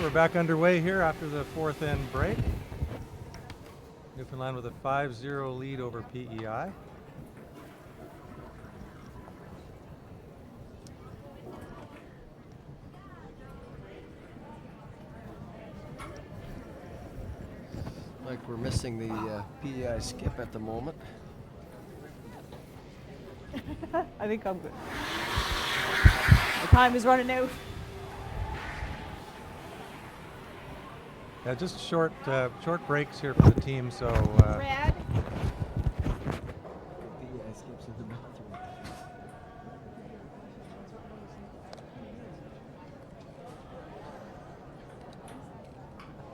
we're back underway here after the fourth end break. Newfoundland with a 5-0 lead over PEI. Like we're missing the PEI skip at the moment. I think I'm good. The time is running out. Yeah, just short breaks here for the team. So Red. PEI skips in the bathroom.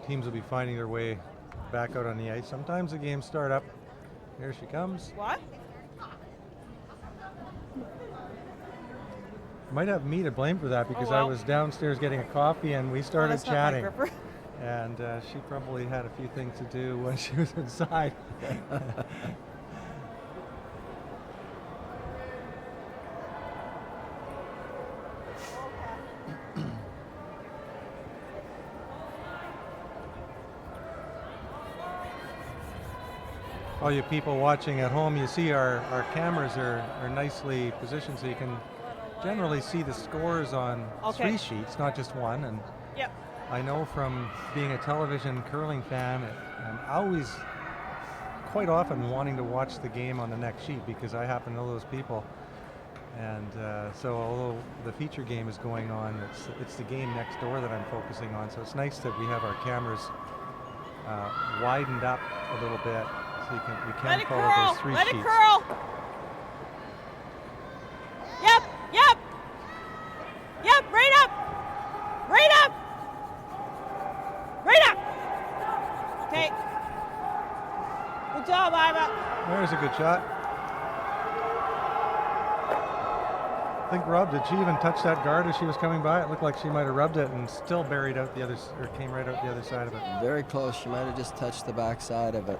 teams will be finding their way back out on the ice. Sometimes the games start up. Here she comes. What? Might have me to blame for that because well. I was downstairs getting a coffee and we started that's not my chatting. gripper. And she probably had a few things to do when she was inside. All you people watching at home, you see our cameras are nicely positioned so you can generally see the scores on Okay. 3 sheets, not just one. And Yep. I know from being a television curling fan, I'm always quite often wanting to watch the game on the next sheet because I happen to know those people. And so although the feature game is going on, it's the game next door that I'm focusing on. So it's nice that we have our cameras widened up a little bit so we can Let it follow curl. those 3 Let sheets. it curl. Yep. Yep. Yep. Right up. Right up. Right up. Okay. Good job, Iva. There's a good shot. I think Rob, did she even touch that guard as she was coming by? It looked like she might have rubbed it and still buried out the other, or came right out the other side of it. Very close. She might have just touched the backside of it.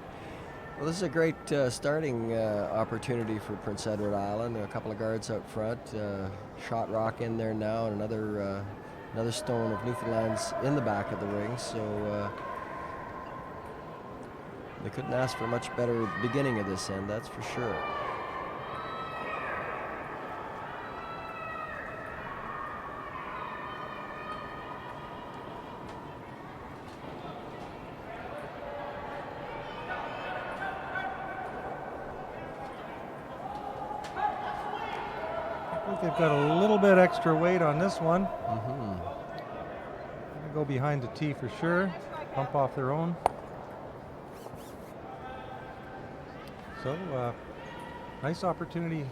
Well, this is a great starting opportunity for Prince Edward Island. A couple of guards out front. Shot rock in there now, and another stone of Newfoundland's in the back of the ring. So they couldn't ask for a much better beginning of this end, that's for sure. I think they've got a little bit extra weight on this one. Mm-hmm. Gonna go behind the tee for sure. Bump off their own. So, nice opportunity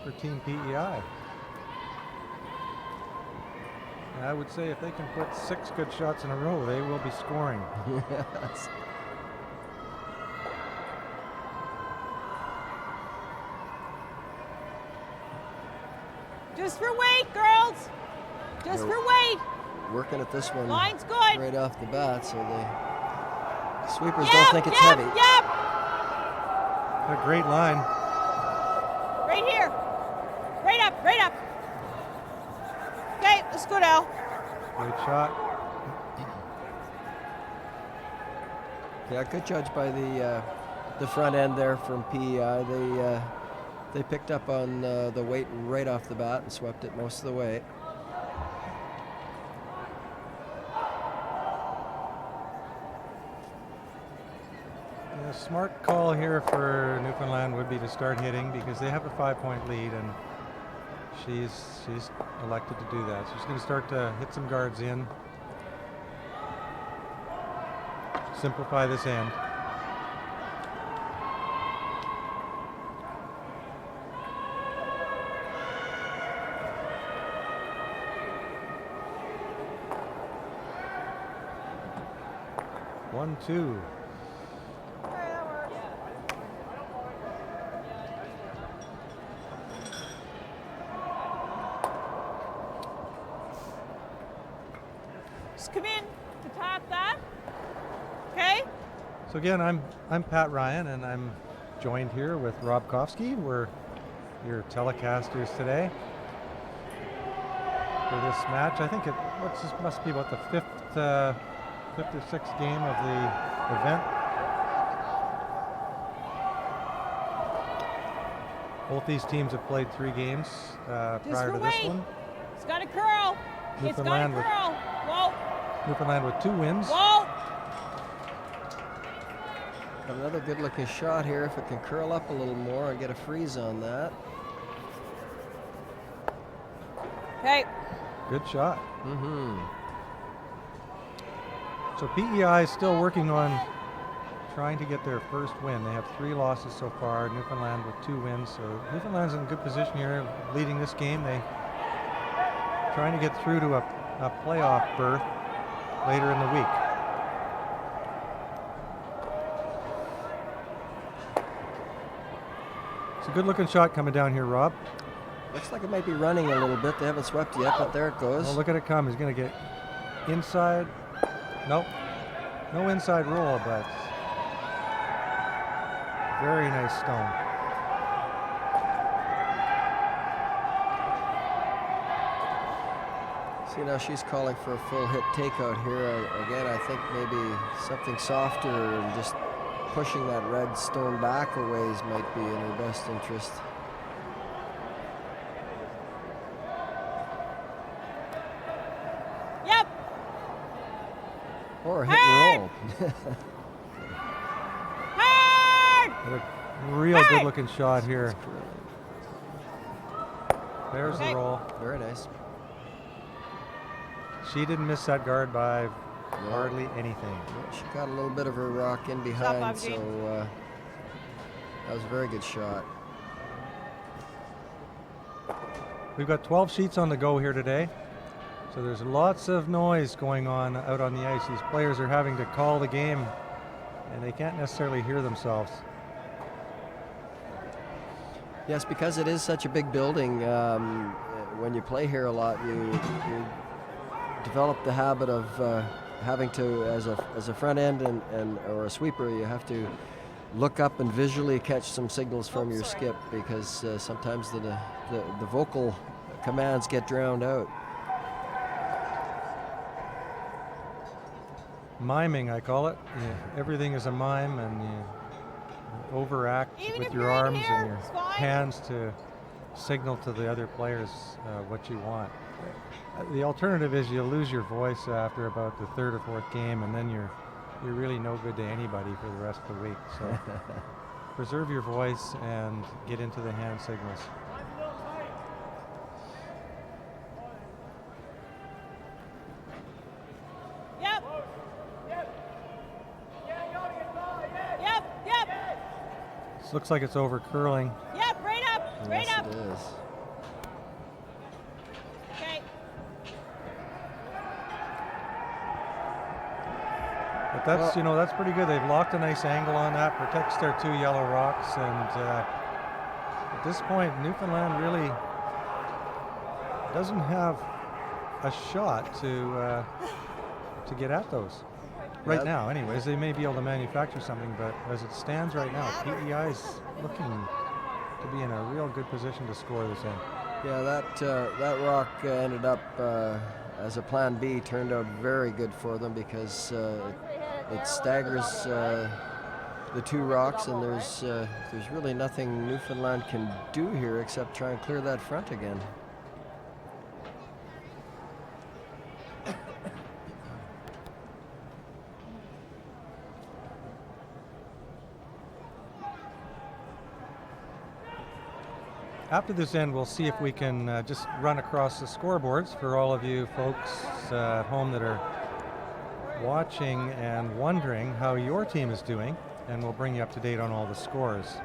for Team PEI. And I would say if they can put 6 good shots in a row, they will be scoring. Yes. Just for weight, girls. Just They're for weight. working at this one Line's good. right off the bat, so the sweepers Yep, don't think it's yep, heavy. Yep. A great line. Right here. Right up. Right up. Okay, let's go now. Great shot. Yeah, good judge by the front end there from PEI. They picked up on the weight right off the bat and swept it most of the way. A smart call here for Newfoundland would be to start hitting because they have a 5-point lead, and she's elected to do that. So she's going to start to hit some guards in, simplify this end. One, two. Just come in to top that. Okay? So again, I'm Pat Ryan, and I'm joined here with Rob Kofsky. We're your telecasters today for this match. I think This must be about the fifth or sixth game of the event. Both these teams have played 3 games prior to this one. It's got a curl. It's got a curl. Whoa. Newfoundland with 2 wins. Whoa. Another good-looking shot here. If it can curl up a little more and get a freeze on that. Okay. Good shot. Mm-hmm. So PEI is still working on trying to get their first win. They have 3 losses so far. Newfoundland with 2 wins. So Newfoundland's in good position here, leading this game. They trying to get through to a playoff berth later in the week. It's a good-looking shot coming down here, Rob. Looks like it might be running a little bit. They haven't swept yet, but there it goes. Oh, look at it come. He's going to get inside. Nope. No inside roll, but very nice stone. See, now she's calling for a full hit takeout here. Again, I think maybe something softer and just pushing that red stone back a ways might be in her best interest. Yep. Or hit and roll. Hard. A real good-looking shot here. There's the roll. Very nice. She didn't miss that guard by hardly anything. Yeah, she got a little bit of her rock in behind, so that was a very good shot. We've got 12 sheets on the go here today. So there's lots of noise going on out on the ice. These players are having to call the game, and they can't necessarily hear themselves. Yes, because it is such a big building, when you play here a lot, you develop the habit of having to, as a front end or a sweeper, you have to look up and visually catch some signals from your skip, because sometimes the vocal commands get drowned out. Miming, I call it. Everything is a mime, and you overact with your arms and your hands to signal to the other players what you want. The alternative is you lose your voice after about the 3rd or 4th game, and then you're really no good to anybody for the rest of the week. So preserve your voice and get into the hand signals. Yep. This looks like it's over curling. Yep. Right up. Right Yes, up. it is. Okay. But that's, that's pretty good. They've locked a nice angle on that, protects their 2 yellow rocks, and at this point, Newfoundland really doesn't have a shot to get at those. Right now, anyways. They may be able to manufacture something, but as it stands right now, PEI is looking to be in a real good position to score this in. Yeah, that rock ended up as a plan B, turned out very good for them, because it staggers the 2 rocks, and there's really nothing Newfoundland can do here except try and clear that front again. After this end, we'll see if we can just run across the scoreboards for all of you folks at home that are watching and wondering how your team is doing, and we'll bring you up to date on all the scores.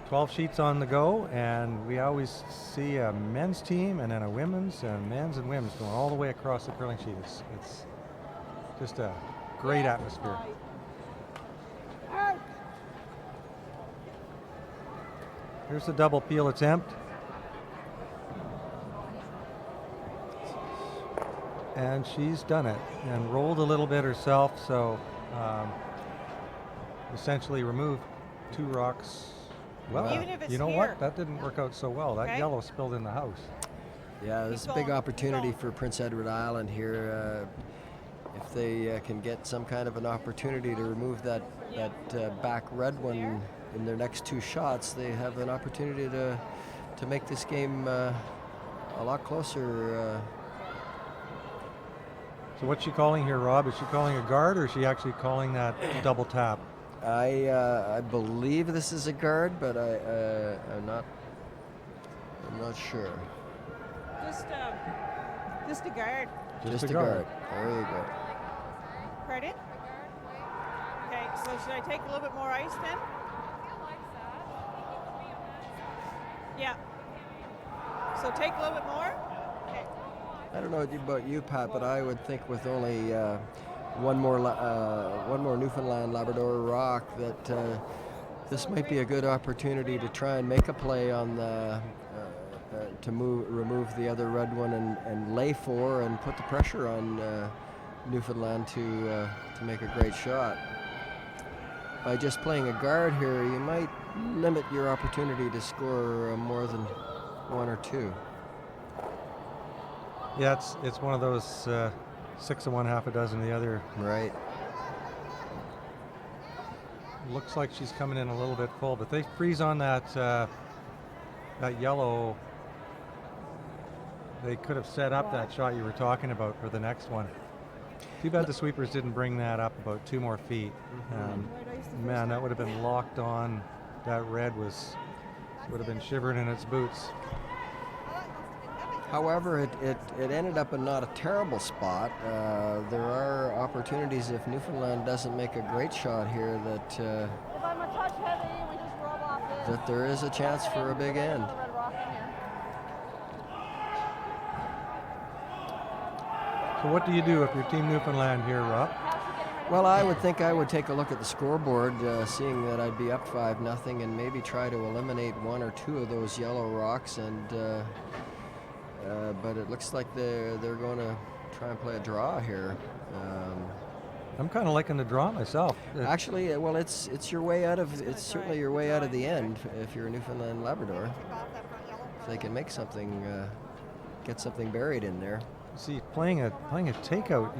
12 sheets on the go, and we always see a men's team and then a women's, and men's and women's going all the way across the curling sheet. It's just a great atmosphere. Here's the double peel attempt. And she's done it and rolled a little bit herself, so essentially removed 2 rocks. Well, Even if it's you know here. what? That didn't work out so well. That Okay. yellow spilled in the house. Yeah, there's a Keep big going, keep opportunity going. for Prince Edward Island here. If they can get some kind of an opportunity to remove that back red one in their next 2 shots, they have an opportunity to make this game a lot closer. So what's she calling here, Rob? Is she calling a guard, or is she actually calling that double tap? I believe this is a guard, but I'm not sure. Just a guard. Just a guard. There you go. Pardon? Okay, so should I take a little bit more ice then? Yeah. So take a little bit more? Okay. I don't know about you, Pat, but I would think with only one more Newfoundland Labrador rock that this might be a good opportunity to try and make a play on the remove the other red one and lay 4 and put the pressure on Newfoundland to make a great shot. By just playing a guard here, you might limit your opportunity to score more than 1 or 2. Yeah, it's one of those 6 of one, half a dozen of the other. Right. Looks like she's coming in a little bit full, but they freeze on that yellow. They could have set up that shot you were talking about for the next one. Too bad the sweepers didn't bring that up about 2 more feet. Man, that would have been locked on. That red would have been shivering in its boots. However, it ended up in not a terrible spot. There are opportunities if Newfoundland doesn't make a great shot here that If I'm a touch heavy, we just rub off this. that there is a chance for a big end. Red rock in here. So what do you do if you're Team Newfoundland here, Rob? Well, I would think I would take a look at the scoreboard, seeing that I'd be up 5-0, and maybe try to eliminate 1 or 2 of those yellow rocks. But it looks like they're going to try and play a draw here. I'm kind of liking the draw myself. Actually, well, it's your way out of certainly your way out of the end if you're a Newfoundland Labrador. If they can make something, get something buried in there. See, playing a takeout,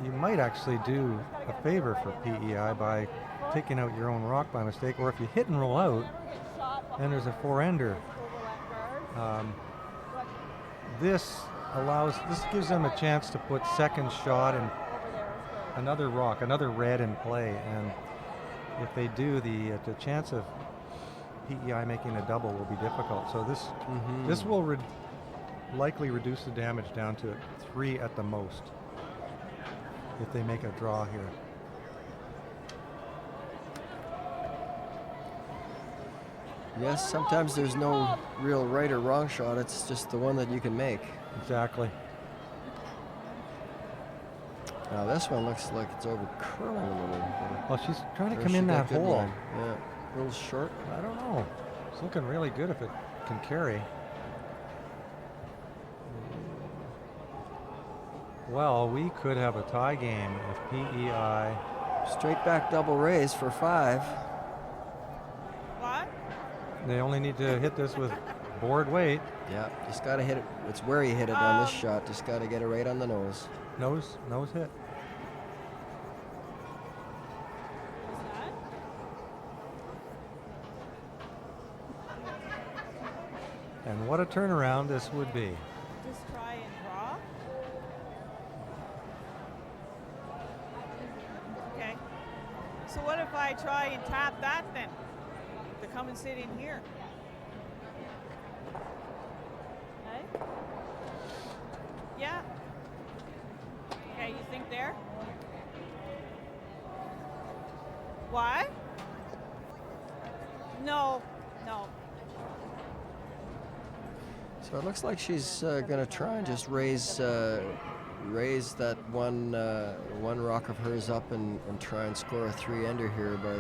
you might actually do a favor for PEI by taking out your own rock by mistake, or if you hit and roll out, and there's a 4-ender. This gives them a chance to put second shot and another rock, another red in play, and if they do, the chance of PEI making a double will be difficult. So this will likely reduce the damage down to 3 at the most if they make a draw here. Yes, sometimes there's no real right or wrong shot. It's just the one that you can make. Exactly. Now this one looks like it's over curling a little. Well, she's trying to Or come she in got that good hole. line. Yeah, a little short. I don't know. It's looking really good if it can carry. Well, we could have a tie game if PEI. Straight back double raise for 5. What? They only need to hit this with board weight. Yeah, just got to hit it. It's where you hit it on this shot. Just got to get it right on the nose. Nose hit. And what a turnaround this would be. Just try and draw. Okay. So what if I try and tap that then? To come and sit in here. Okay. Yeah. Okay, you think there? Why? No. So it looks like she's going to try and just raise that one rock of hers up and try and score a 3-ender here by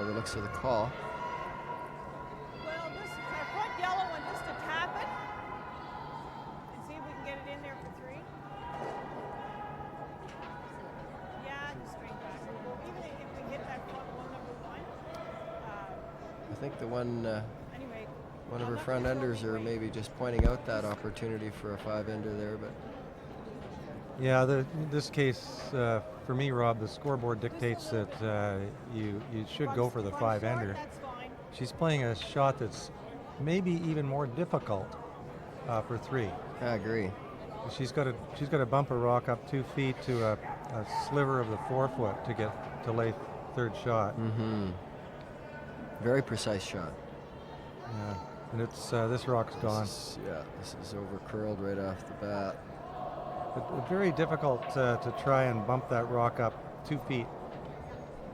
the looks of the call. Well, this is our front yellow one just to tap it and see if we can get it in there for 3. Yeah, just straight back. Even if we hit that front one, number 1. I think the one Anyway. One of her front enders are maybe just pointing out that opportunity for a 5-ender there, but Yeah, in this case, for me, Rob, the scoreboard dictates that you should go for the 5-ender. That's fine. She's playing a shot that's maybe even more difficult for 3. I agree. She's got to bump a rock up 2 feet to a sliver of the 4-foot to lay third shot. Very precise shot. Yeah, and it's this rock's gone. This is over curled right off the bat. But very difficult to try and bump that rock up 2 feet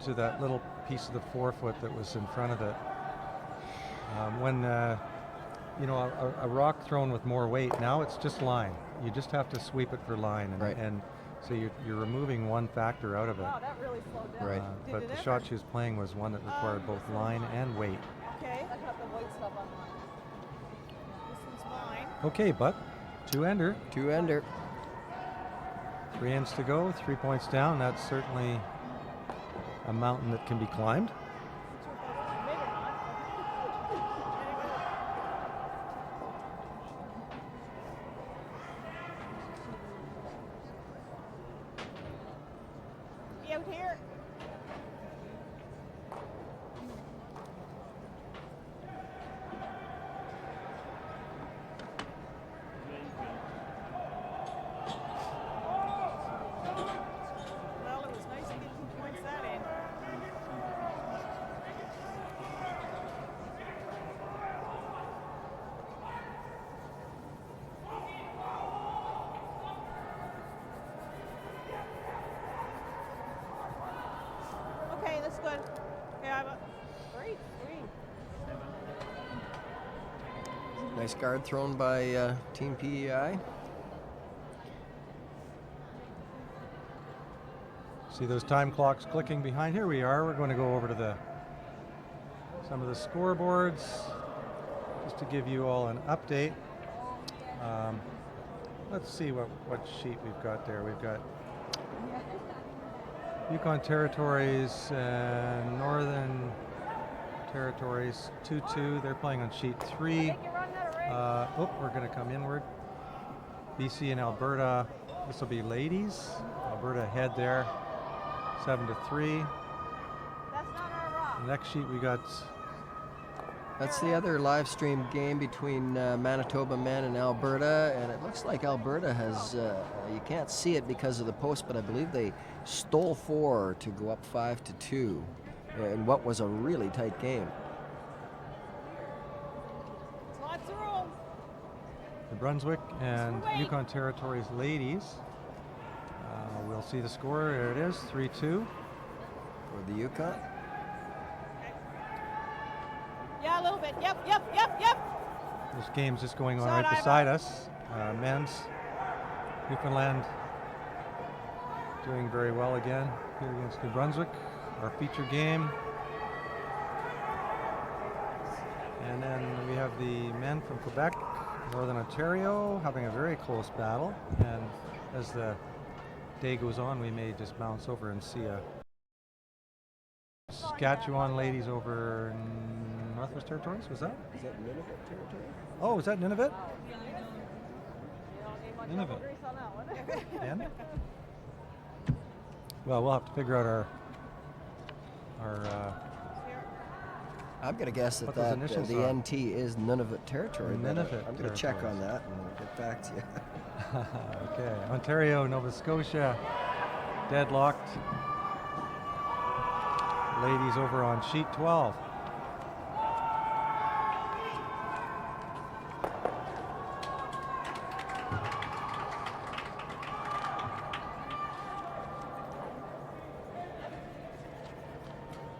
to that little piece of the 4-foot that was in front of it. When a rock thrown with more weight, now it's just line. You just have to sweep it for line, and so you're removing one factor out of it. Wow, that really slowed down. Right. But the shot she was playing was one that required both line and weight. Okay. I got the white stuff on mine. This one's mine. Okay, but 2-ender. 2-ender. 3 ends to go, 3 points down. That's certainly a mountain that can be climbed. Maybe not. Be out here. Well, it was nice to get 2 points that in. Okay, that's good. Okay, I'm a great 3. Nice guard thrown by Team PEI. See those time clocks clicking behind? Here we are. We're going to go over to some of the scoreboards just to give you all an update. Let's see what sheet we've got there. We've got Yukon Territories and Northern Territories 2-2. They're playing on sheet 3. We're going to come inward. BC and Alberta. This will be ladies. Alberta ahead there, 7-3. That's not our rock. Next sheet we got. That's the other live stream game between Manitoba men and Alberta, and it looks like Alberta has, you can't see it because of the post, but I believe they stole 4 to go up 5-2 in what was a really tight game. Lots of room. The Brunswick and Yukon Territories ladies. We'll see the score. There it is, 3-2. For the Yukon. Yeah, a little bit. Yep. This game's just going on Shot right beside us. Men's Newfoundland doing very well again here against New Brunswick, our feature game. And then we have the men from Quebec, Northern Ontario, having a very close battle. And as the day goes on, we may just bounce over and see a Saskatchewan ladies over Northwest Territories. Was that? Is that Nunavut territory? Oh, was that Nunavut? Nunavut. Again? Well, we'll have to figure out our I'm going to guess that, what those initials the are. NT is Nunavut territory. but Nunavut I'm going to check on territories. that and we'll get back to you. Okay, Ontario, Nova Scotia, deadlocked. Ladies over on sheet 12.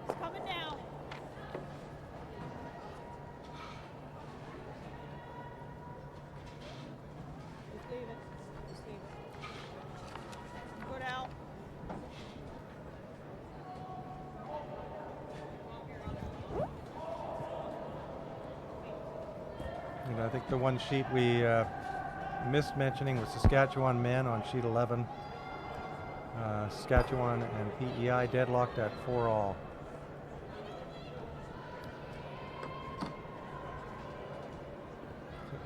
It's coming down. Just leave it. Good out. You know, I think the one sheet we missed mentioning was Saskatchewan men on sheet 11. Saskatchewan and PEI deadlocked at 4-all.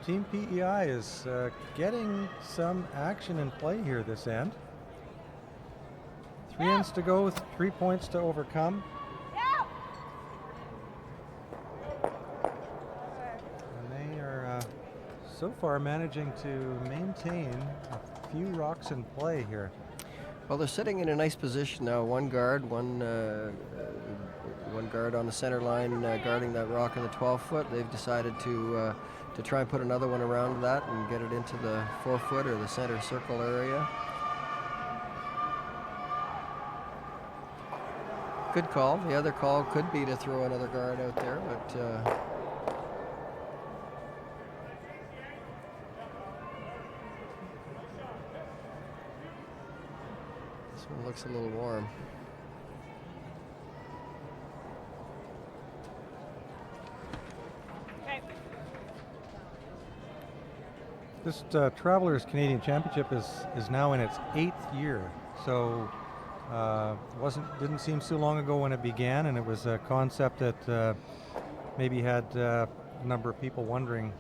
Team PEI is getting some action in play here this end. 3 ends to go, 3 points to overcome. And they are so far managing to maintain a few rocks in play here. Well, they're sitting in a nice position now. One guard on the center line guarding that rock in the 12-foot. They've decided to try and put another one around that and get it into the 4-foot or the center circle area. Good call. The other call could be to throw another guard out there, but this one looks a little warm. Okay. This Travelers Canadian Championship is now in its 8th year, so didn't seem so long ago when it began, and it was a concept that maybe had a number of people wondering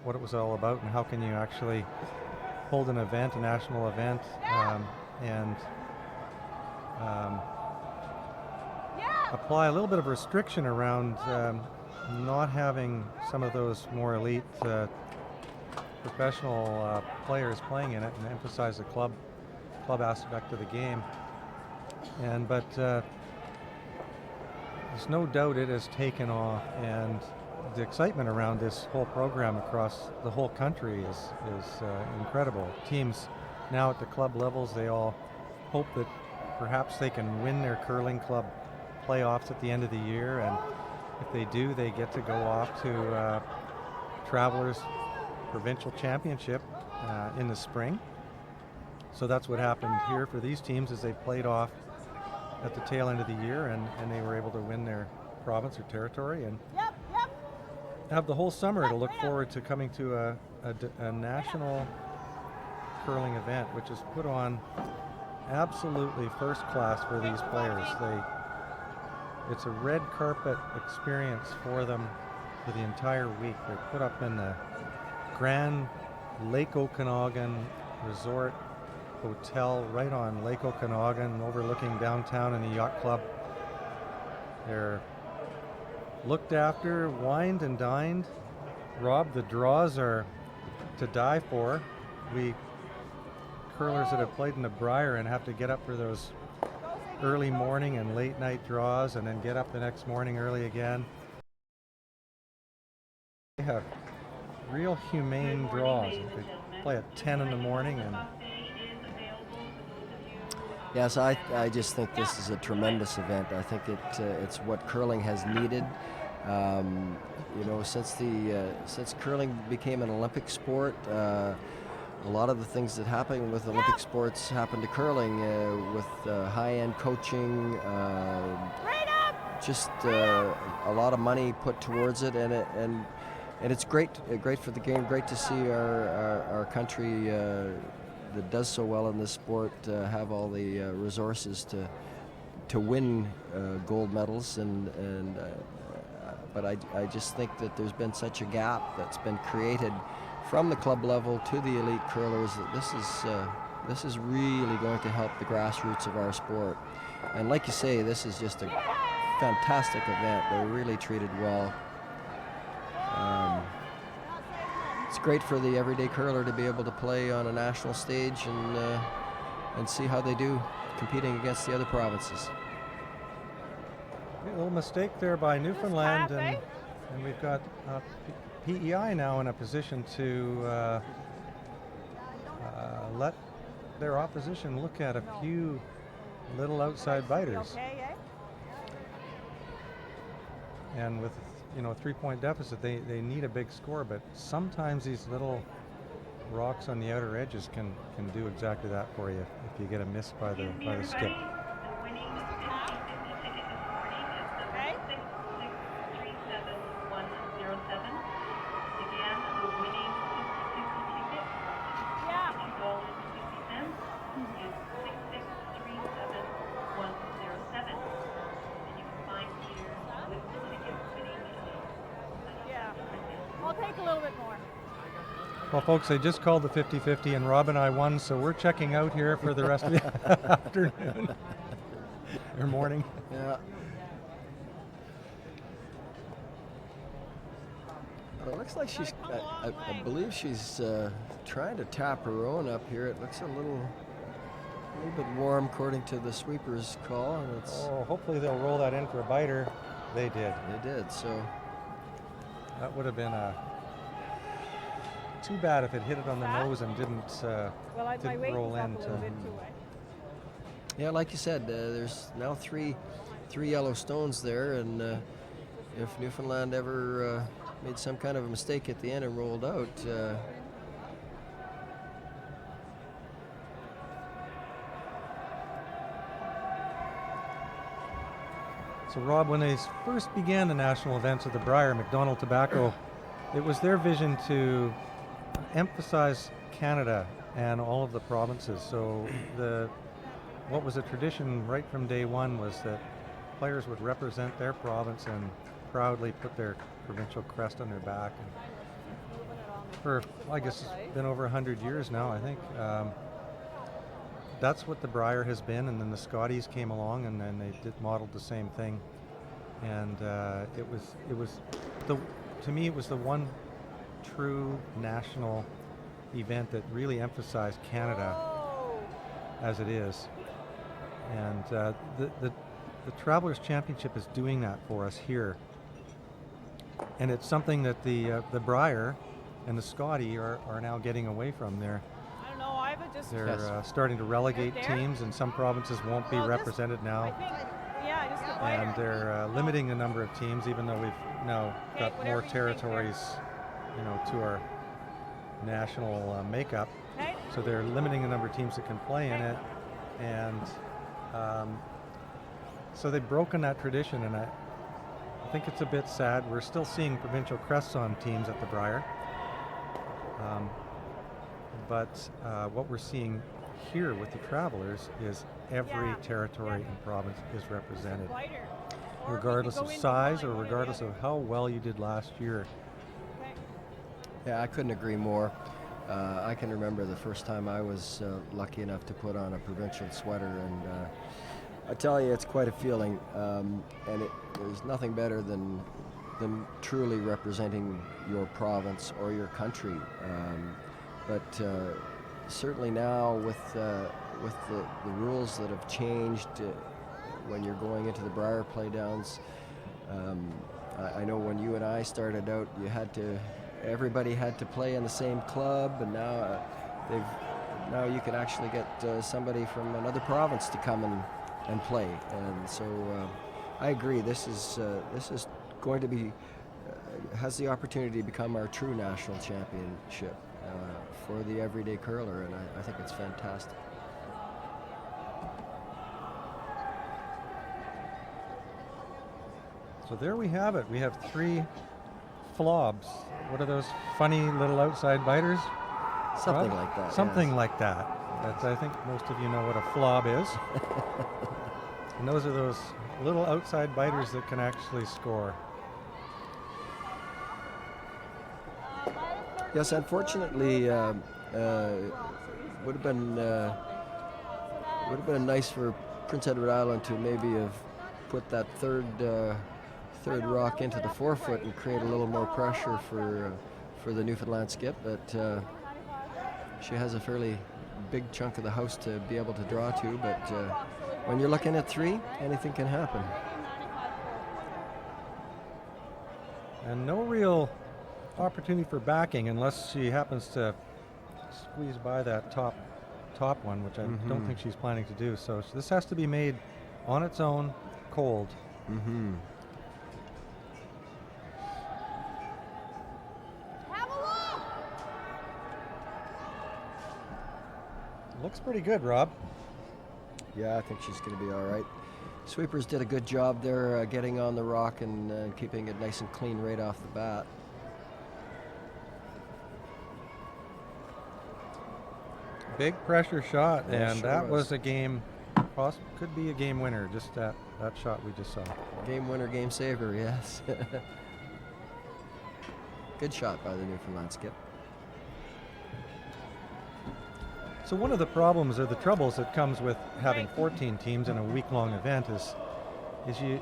what it was all about and how can you actually hold an event, a national event, and apply a little bit of restriction around not having some of those more elite professional players playing in it, and emphasize the club aspect of the game. But there's no doubt it has taken off, and the excitement around this whole program across the whole country is incredible. Teams now at the club levels, they all hope that perhaps they can win their curling club playoffs at the end of the year, and if they do, they get to go off to Travelers Provincial Championship in the spring. So that's what happened here for these teams, as they played off at the tail end of the year, and they were able to win their province or territory and have the whole summer to look forward to coming to a national curling event, which is put on absolutely first class for these players. It's a red carpet experience for them for the entire week. They're put up in the Grand Lake Okanagan Resort Hotel right on Lake Okanagan, overlooking downtown in the yacht club. They're looked after, wined and dined. Rob, the draws are to die for. We curlers that have played in the Briar and have to get up for those early morning and late night draws and then get up the next morning early again. They have real humane draws. They play at 10 in the morning. And yes, I just think this is a tremendous event. I think it's what curling has needed. Since curling became an Olympic sport, a lot of the things that happen with Olympic sports happen to curling, with high-end coaching, just a lot of money put towards it, and it's great for the game. Great to see our country that does so well in this sport have all the resources to win gold medals, but I just think that there's been such a gap that's been created from the club level to the elite curlers that this is really going to help the grassroots of our sport. And like you say, this is just a fantastic event. They're really treated well. It's great for the everyday curler to be able to play on a national stage and see how they do competing against the other provinces. A little mistake there by Newfoundland, and we've got PEI now in a position to let their opposition look at a few little outside biters. And with a 3-point deficit, they need a big score, but sometimes these little rocks on the outer edges can do exactly that for you if you get a miss by the skip. I'll take a little bit more. Well, folks, they just called the 50-50, and Rob and I won, so we're checking out here for the rest of the afternoon or morning. Yeah. Well, it looks like she's, I believe she's trying to tap her own up here. It looks a little bit warm according to the sweeper's call. And it's Oh, hopefully they'll roll that in for a biter. They did. They did, so. That would have been too bad if it hit it on the nose and didn't My didn't weight roll is up in. a little bit too high. Yeah, like you said, there's now three yellow stones there, and if Newfoundland ever made some kind of a mistake at the end and rolled out, So Rob, when they first began the national events at the Briar, McDonald Tobacco, it was their vision to emphasize Canada and all of the provinces. So what was a tradition right from day one was that players would represent their province and proudly put their provincial crest on their back. And for, I guess, it's been over 100 years now, I think. That's what the Briar has been, and then the Scotties came along, and then they modeled the same thing. And it was to me, it was the one true national event that really emphasized Canada as it is. And the Travelers Championship is doing that for us here. And it's something that the Briar and the Scotty are now getting away from. They're starting to relegate teams, and some provinces won't be represented now. And they're limiting the number of teams, even though we've now got more territories, to our national makeup. So they're limiting the number of teams that can play in it, and so they've broken that tradition. And I think it's a bit sad. We're still seeing provincial crests on teams at the Briar. But what we're seeing here with the Travelers is every territory and province is represented, regardless of size or regardless of how well you did last year. Yeah, I couldn't agree more. I can remember the first time I was lucky enough to put on a provincial sweater, and I tell you, it's quite a feeling. And there's nothing better than truly representing your province or your country. But certainly now with the rules that have changed when you're going into the Briar playdowns, I know when you and I started out, everybody had to play in the same club, and now you can actually get somebody from another province to come and play. And so I agree. This is going to be has the opportunity to become our true national championship for the everyday curler, and I think it's fantastic. So there we have it. We have 3 flobs. What are those funny little outside biters? Something like that. Something yes. like that. I think most of you know what a flob is. And those are those little outside biters that can actually score. Yes, unfortunately, would have been nice for Prince Edward Island to maybe have put that third rock into the forefoot and create a little more pressure for the Newfoundland skip, but she has a fairly big chunk of the house to be able to draw to. But when you're looking at 3, anything can happen. And no real opportunity for backing unless she happens to squeeze by that top one, which I don't think she's planning to do. So this has to be made on its own, cold. Mm-hmm. Looks pretty good, Rob. Yeah, I think she's going to be all right. Sweepers did a good job there getting on the rock and keeping it nice and clean right off the bat. Big pressure shot, Yeah, and sure that was a game, could be a game winner, just that shot we just saw. Game winner, game saver, yes. Good shot by the Newfoundland skip. So one of the problems or the troubles that comes with having 14 teams in a week-long event is you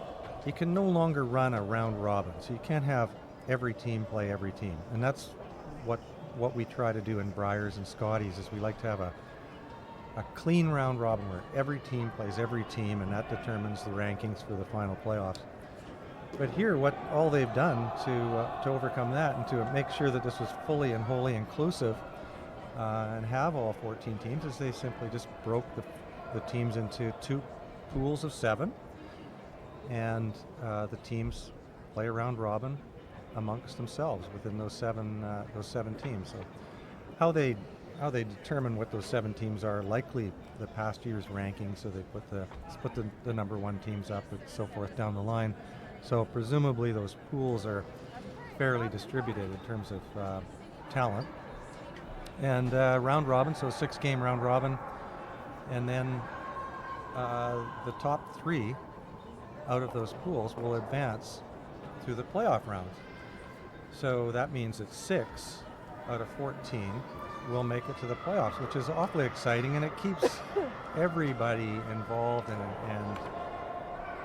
can no longer run a round robin. So you can't have every team play every team. And that's what we try to do in Briars and Scotties is we like to have a clean round robin where every team plays every team, and that determines the rankings for the final playoffs. But here, what all they've done to overcome that and to make sure that this was fully and wholly inclusive and have all 14 teams is they simply just broke the teams into 2 pools of 7, and the teams play a round robin amongst themselves within those seven teams. So how they determine what those 7 teams are, likely the past year's rankings, so they put the number 1 teams up and so forth down the line. So presumably those pools are fairly distributed in terms of talent. And round robin, so 6-game round robin, and then the top 3 out of those pools will advance to the playoff rounds. So that means that 6 out of 14 will make it to the playoffs, which is awfully exciting, and it keeps everybody involved and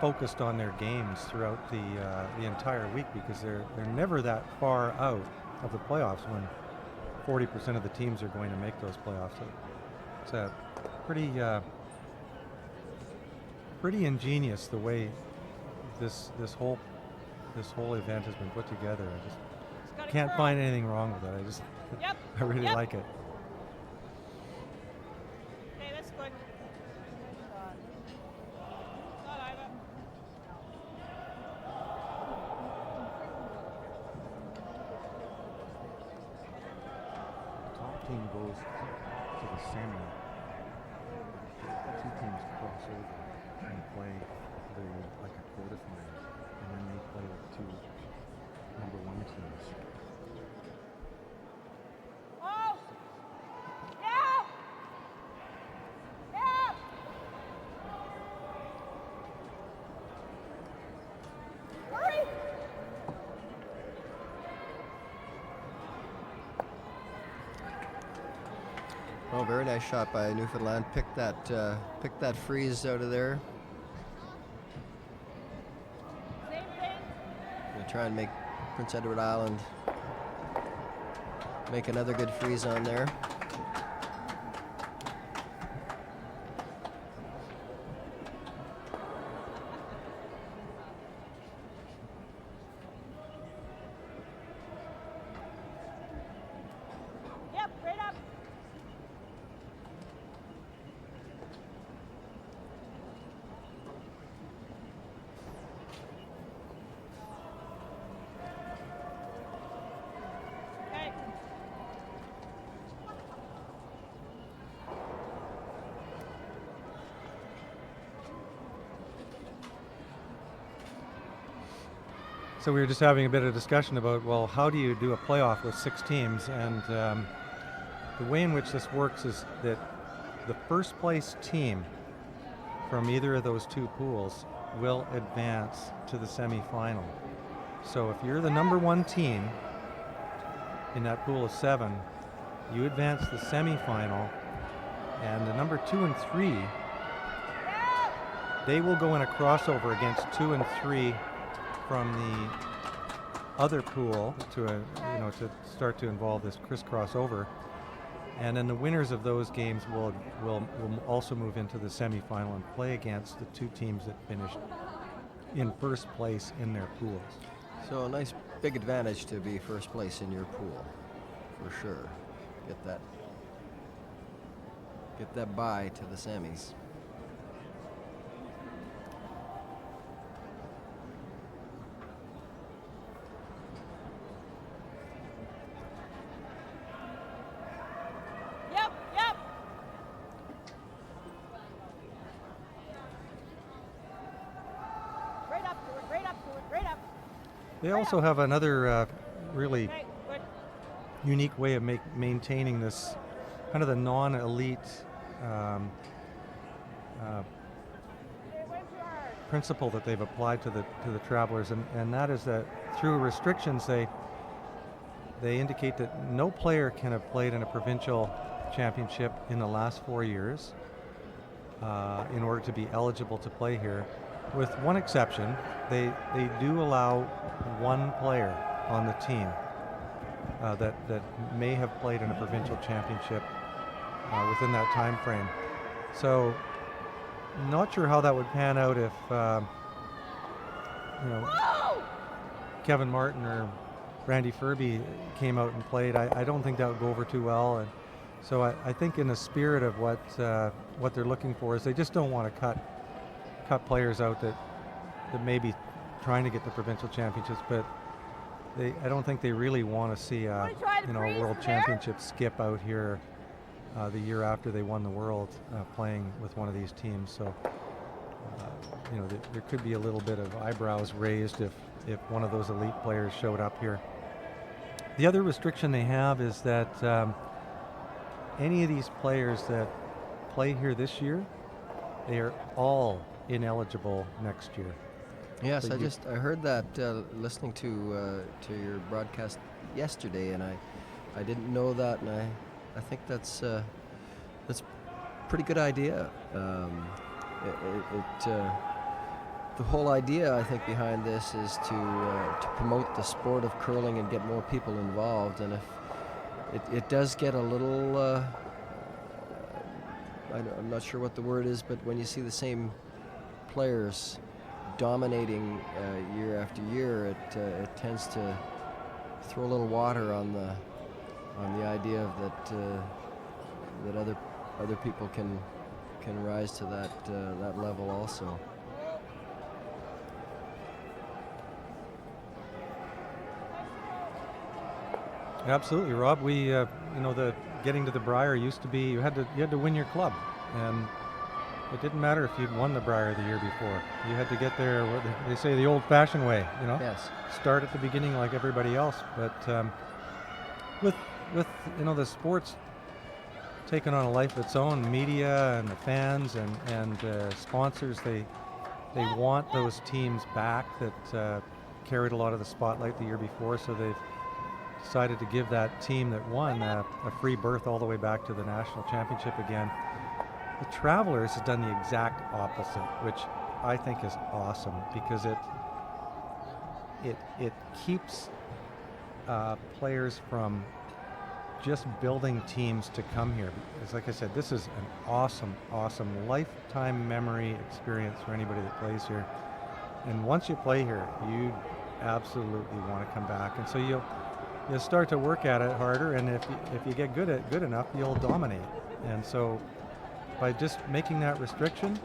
focused on their games throughout the entire week, because they're never that far out of the playoffs when 40% of the teams are going to make those playoffs. So it's a pretty ingenious the way this whole event has been put together. I just can't find anything wrong with it. I really like it. Okay, that's good. Not either. Top team goes to the semi. The 2 teams cross over and play like a quarterfinal, and then they play the 2 number 1 teams. Oh! Yeah! Yeah! Hurry! Oh, very nice shot by Newfoundland. Picked that freeze out of there. Same thing. Gonna try and make Prince Edward Island make another good freeze on there. Yep, right up. Okay. So we were just having a bit of discussion about, well, how do you do a playoff with 6 teams? And the way in which this works is that the first place team from either of those 2 pools will advance to the semifinal. So if you're the number 1 team in that pool of 7, you advance the semifinal, and the number 2 and 3, they will go in a crossover against 2 and 3 from the other pool to start to involve this crisscross over, and then the winners of those games will also move into the semifinal and play against the 2 teams that finished in first place in their pools. So a nice big advantage to be first place in your pool, for sure. Get that bye to the semis. Yep, yep. Right up to it, right up to it, right up. They also have another really Okay, good. unique way of maintaining this kind of the non-elite principle that they've applied to the travelers, and that is that through restrictions they indicate that no player can have played in a provincial championship in the last 4 years in order to be eligible to play here. With one exception, they do allow one player on the team that may have played in a provincial championship within that time frame. So, not sure how that would pan out if Kevin Martin or Randy Furby came out and played. I don't think that would go over too well, and so I think in the spirit of what they're looking for is they just don't want to cut players out that may be trying to get the provincial championships, but I don't think they really want to see a world championship skip out here the year after they won the world playing with one of these teams. So there could be a little bit of eyebrows raised if one of those elite players showed up here. The other restriction they have is that any of these players that play here this year, they are all ineligible next year. Yes, So I heard that listening to your broadcast yesterday, and I didn't know that, and I think that's a pretty good idea. The whole idea, I think, behind this is to promote the sport of curling and get more people involved. And if it does get a little, I'm not sure what the word is, but when you see the same players dominating year after year, it tends to throw a little water on the idea of that other people can rise to that level also. Absolutely, Rob. We, the getting to the Brier used to be you had to win your club, and it didn't matter if you'd won the Brier the year before. You had to get there. What they say, the old-fashioned way. Yes. Start at the beginning like everybody else. But with the sports taking on a life of its own, media and the fans and sponsors, they want those teams back that carried a lot of the spotlight the year before. So they've decided to give that team that won a free berth all the way back to the national championship again. The Travelers has done the exact opposite, which I think is awesome because it keeps players from just building teams to come here. Because like I said, this is an awesome lifetime memory experience for anybody that plays here. And once you play here, you absolutely want to come back. And so you'll start to work at it harder, and if you get good enough, you'll dominate. And so by just making that restriction,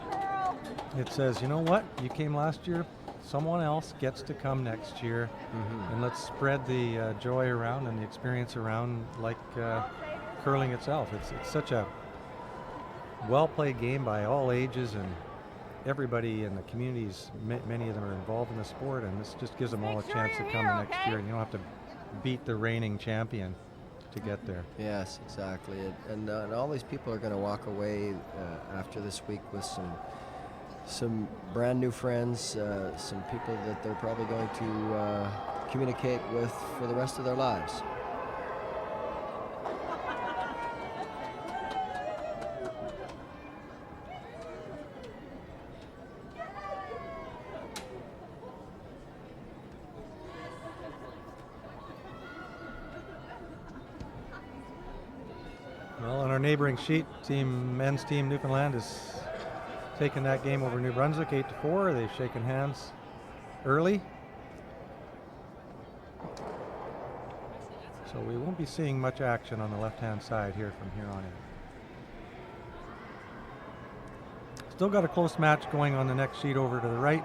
it says, you know what, you came last year, someone else gets to come next year, and let's spread the joy around and the experience around like curling itself. It's such a well-played game by all ages, and everybody in the communities, many of them are involved in the sport, and this just gives them all a chance to come the next year, and you don't have to beat the reigning champion to get there. Yes, exactly. And all these people are going to walk away after this week with some brand new friends, some people that they're probably going to communicate with for the rest of their lives. Well, on our neighboring sheet, men's team Newfoundland has taken that game over New Brunswick 8-4. They've shaken hands early. So we won't be seeing much action on the left-hand side here from here on in. Still got a close match going on the next sheet over to the right.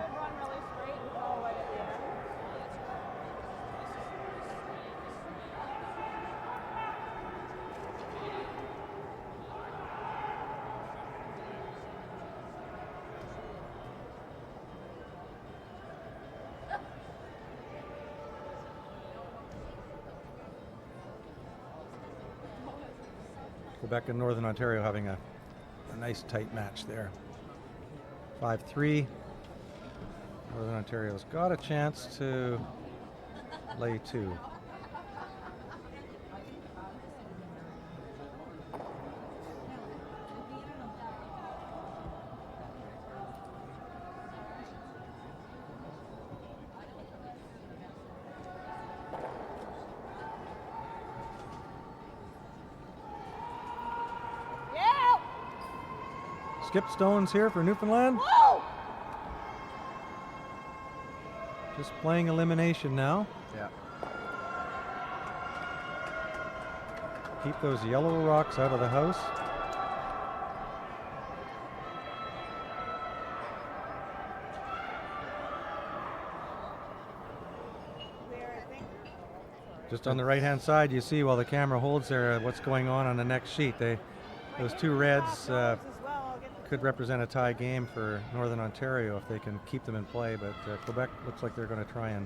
Quebec and Northern Ontario having a nice tight match there. 5-3. Northern Ontario's got a chance to lay two. skip stones here for Newfoundland. Just playing elimination now. Yeah. Keep those yellow rocks out of the house. Just on the right-hand side, you see while the camera holds there what's going on the next sheet. Those two reds could represent a tie game for Northern Ontario if they can keep them in play, but Quebec looks like they're going to try and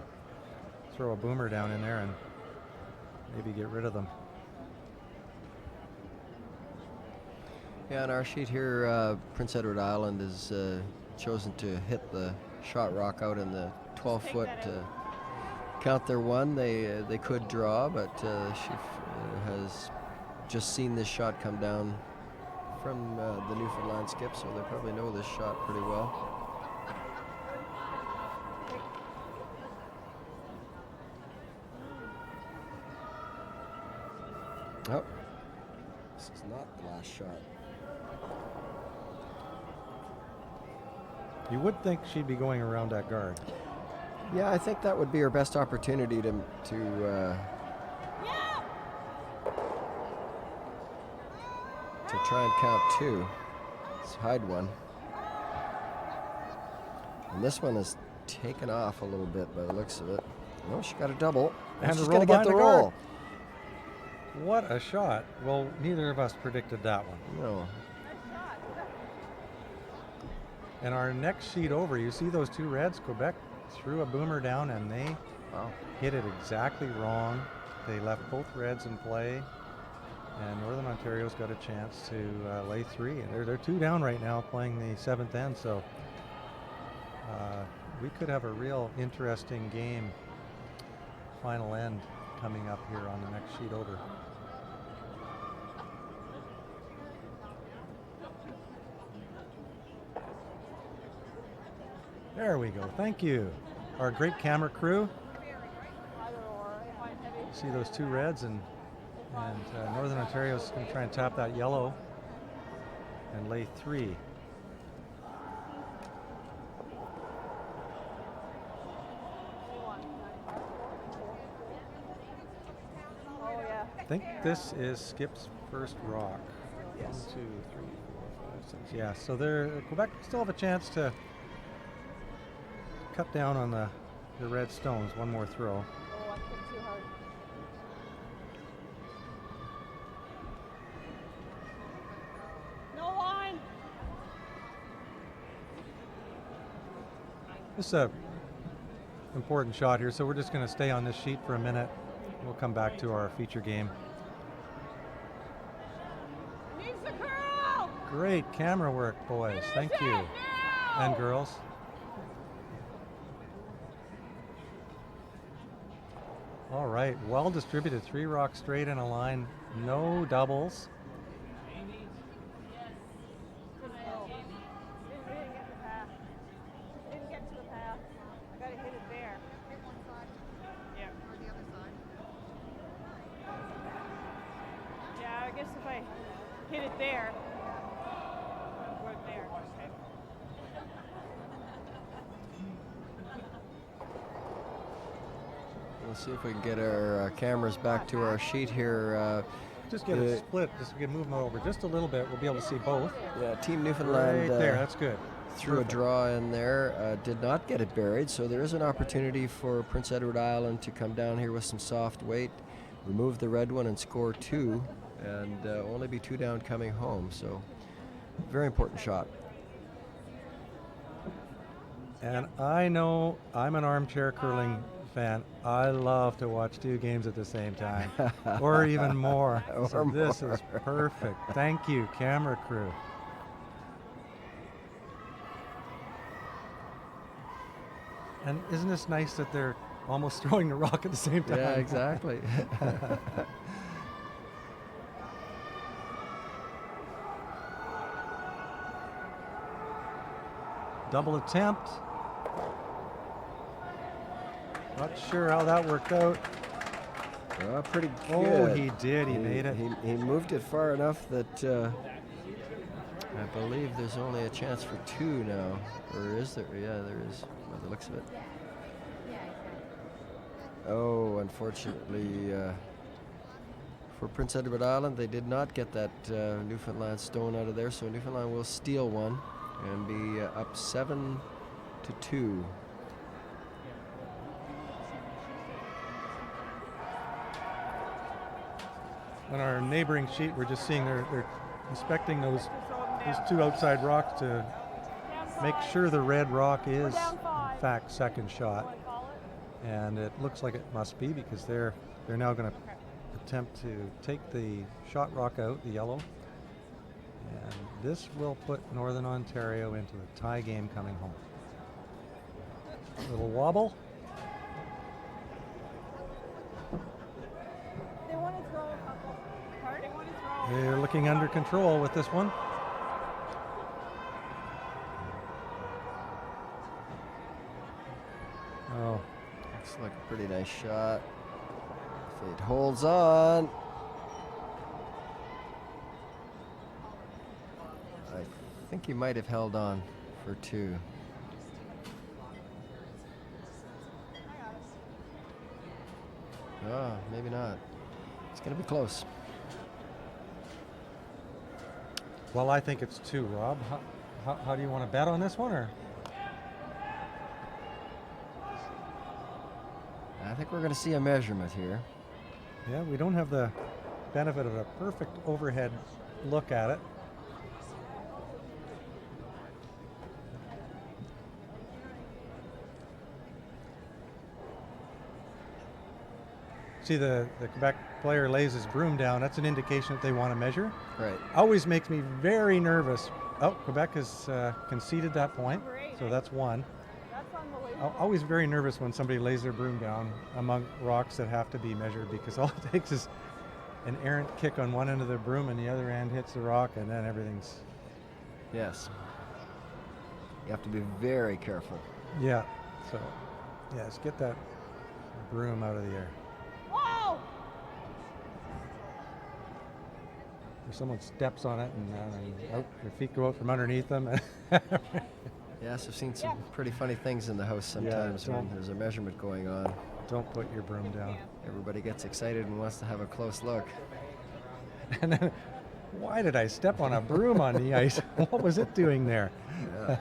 throw a boomer down in there and maybe get rid of them. Yeah, on our sheet here, Prince Edward Island has chosen to hit the shot rock out in the 12-foot. Count their one. They could draw, but she has just seen this shot come down from the Newfoundland skip, so they probably know this shot pretty well. Oh, this is not the last shot. You would think she'd be going around that guard. Yeah, I think that would be her best opportunity to try and count two. Let's hide one. And this one is taken off a little bit by the looks of it. No, she got a double. And she's roll going to get the behind the roll. guard. What a shot. Well, neither of us predicted that one. No. And our next sheet over, you see those two reds? Quebec threw a boomer down and they hit it exactly wrong. They left both reds in play, and Northern Ontario's got a chance to lay three. And they're two down right now playing the seventh end, so we could have a real interesting game, final end, coming up here on the next sheet over. There we go. Thank you. Our great camera crew. See those two reds, and Northern Ontario's going to try and tap that yellow and lay three. I think this is Skip's first rock. Yes. 1, 2, 3, 4, 5, 6. Yeah, so Quebec still have a chance to cut down on the red stones. One more throw. Oh, I kicked too hard. No line. This is a important shot here, so we're just going to stay on this sheet for a minute. We'll come back to our feature game. Needs the curl. Great camera work, boys. Thank you. And girls. All right, well distributed. 3 rocks straight in a line, no doubles. Didn't get to the path. I gotta hit it there. Hit one side. Yeah. Or the other side. Yeah, I guess if I hit it there, or there. Okay. We'll see if we can get our cameras back to our sheet here. Just get a split, just we can move them over just a little bit. We'll be able to see both. Yeah, Team Newfoundland Right there, that's good. threw a draw in there, did not get it buried, so there is an opportunity for Prince Edward Island to come down here with some soft weight, remove the red one and score 2, and only be 2 down coming home, so very important shot. And I know I'm an armchair curling fan. I love to watch 2 games at the same time, or even more. So this is perfect. Thank you, camera crew. And isn't this nice that they're almost throwing the rock at the same time? Yeah, exactly. Double attempt. Not sure how that worked out. Pretty good. Oh, he did. He made it. He moved it far enough that I believe there's only a chance for 2 now. Or is there? Yeah, there is, by the looks of it. Oh, unfortunately, for Prince Edward Island, they did not get that Newfoundland stone out of there, so Newfoundland will steal one and be up 7-2. On our neighboring sheet, we're just seeing they're inspecting those 2 outside rocks to make sure the red rock is, in fact, second shot. And it looks like it must be, because they're now going to attempt to take the shot rock out, the yellow. And this will put Northern Ontario into a tie game coming home. A little wobble. They want to throw a couple. They want to throw. They're looking under control with this one. Oh, Looks like a pretty nice shot. If it holds on. I think he might have held on for 2. Oh, maybe not. It's going to be close. well, I think it's 2, Rob. How do you want to bet on this one, or? I think we're going to see a measurement here. Yeah, we don't have the benefit of a perfect overhead look at it. See, the Quebec player lays his broom down. That's an indication that they want to measure. Right. Always makes me very nervous. Oh, Quebec has conceded that point, so that's 1. That's unbelievable. Always very nervous when somebody lays their broom down among rocks that have to be measured, because all it takes is an errant kick on one end of the broom and the other end hits the rock, and then everything's... Yes. You have to be very careful. Yeah, so, yes, get that broom out of the air. Whoa! Or someone steps on it and their feet go out from underneath them. Yes, I've seen some pretty funny things in the house sometimes when there's a measurement going on. Don't put your broom down. Everybody gets excited and wants to have a close look. And then, why did I step on a broom on the ice? What was it doing there? Yeah.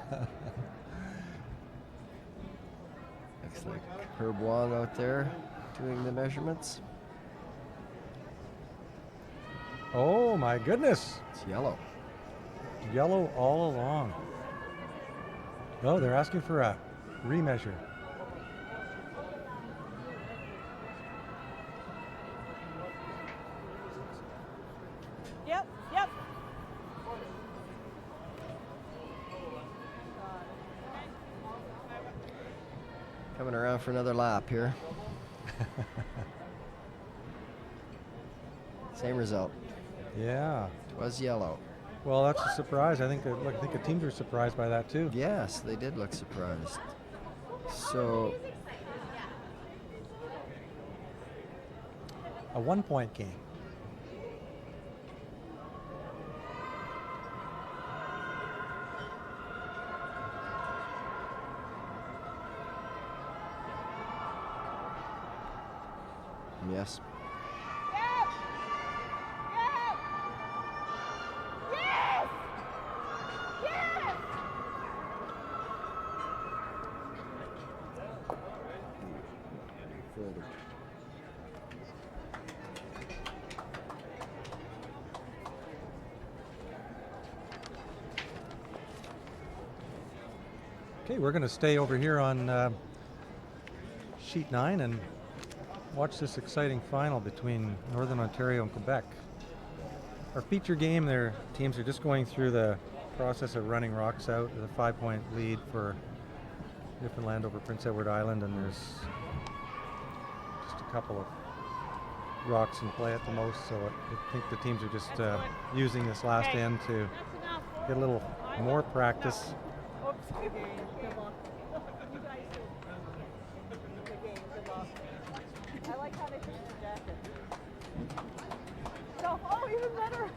Looks like Herb Wong out there doing the measurements. Oh my goodness. It's yellow. Yellow all along. Oh, they're asking for a remeasure. Yep, yep. Coming around for another lap here. Same result. Yeah. It was yellow. Well, that's a surprise. I think the teams were surprised by that too. Yes, they did look surprised. So, A 1-point game. yes. Yep! Yep! Yes! Yes! Forward. Okay, we're going to stay over here on sheet 9 and watch this exciting final between Northern Ontario and Quebec. Our feature game, their teams are just going through the process of running rocks out. There's a 5-point lead for Newfoundland over Prince Edward Island, and there's just a couple of rocks in play at the most, so I think the teams are just using this last Okay. end to That's enough. get a little more practice. Oops. Good luck. You guys do. Good game. Good luck. I like how they fix the jacket. So, oh, even better.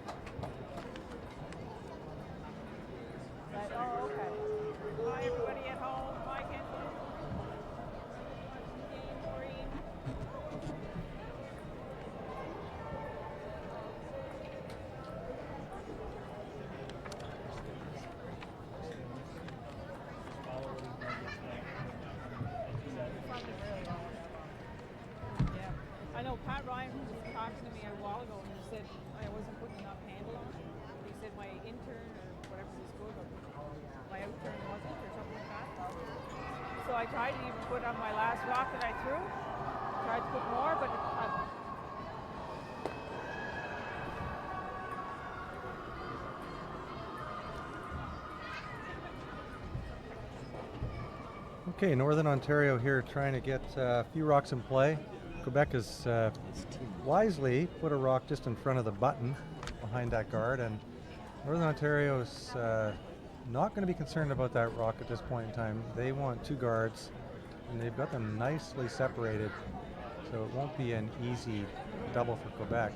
Scott Ryan was talking to me a while ago, and he said I wasn't putting enough handle on it. He said my intern or whatever the school goes, my outturn wasn't, or something like that. So I tried to even put on my last rock that I threw. Tried to put more, but Okay, Northern Ontario here trying to get a few rocks in play. Quebec has wisely put a rock just in front of the button behind that guard, and Northern Ontario is not going to be concerned about that rock at this point in time. They want two guards, and they've got them nicely separated, so it won't be an easy double for Quebec.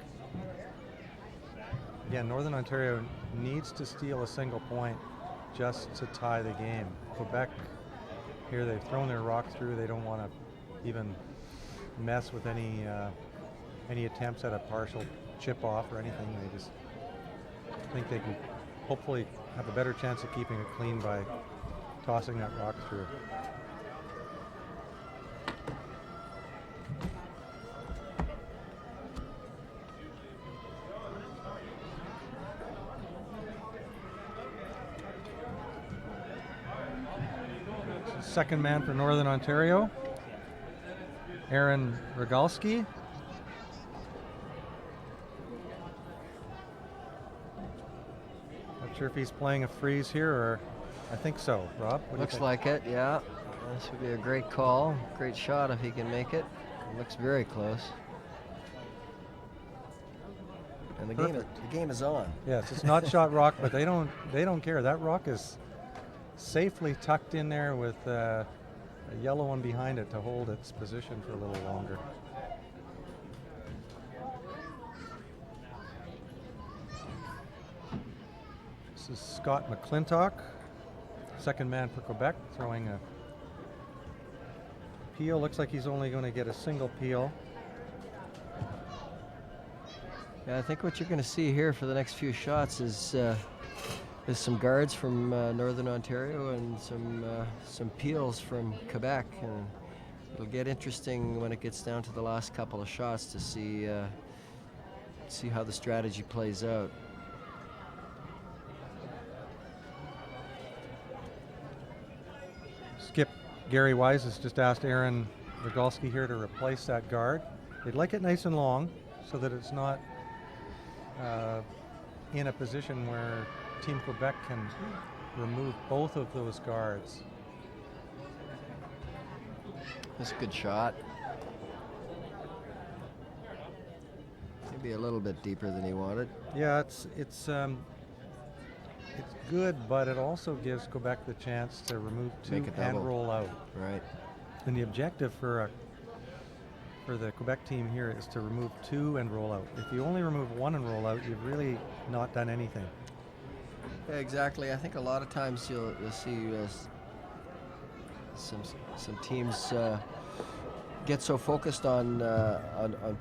Again, Northern Ontario needs to steal a single point just to tie the game. Quebec here, they've thrown their rock through. They don't want to even mess with any attempts at a partial chip off or anything. They just think they can hopefully have a better chance of keeping it clean by tossing that rock through. Second man for Northern Ontario, Aaron Rogalski. Not sure if he's playing a freeze here, or I think so. Rob? What do you Looks think? like it, yeah. This would be a great call. Great shot if he can make it. It looks very close. And the game is on. Yes, it's not shot rock, but they don't care. That rock is safely tucked in there with a yellow one behind it to hold its position for a little longer. This is Scott McClintock, second man for Quebec, throwing a peel. Looks like he's only going to get a single peel. Yeah, I think what you're going to see here for the next few shots is some guards from Northern Ontario and some peels from Quebec, and it'll get interesting when it gets down to the last couple of shots to see how the strategy plays out. Skip Gary Wise has just asked Aaron Rogalski here to replace that guard. They'd like it nice and long so that it's not in a position where Team Quebec can remove both of those guards. That's a good shot. Maybe a little bit deeper than he wanted. Yeah, it's good, but it also gives Quebec the chance to remove two Make a and double. roll out. Right. And the objective for the Quebec team here is to remove two and roll out. If you only remove one and roll out, you've really not done anything. Yeah, exactly. I think a lot of times you'll see some teams get so focused on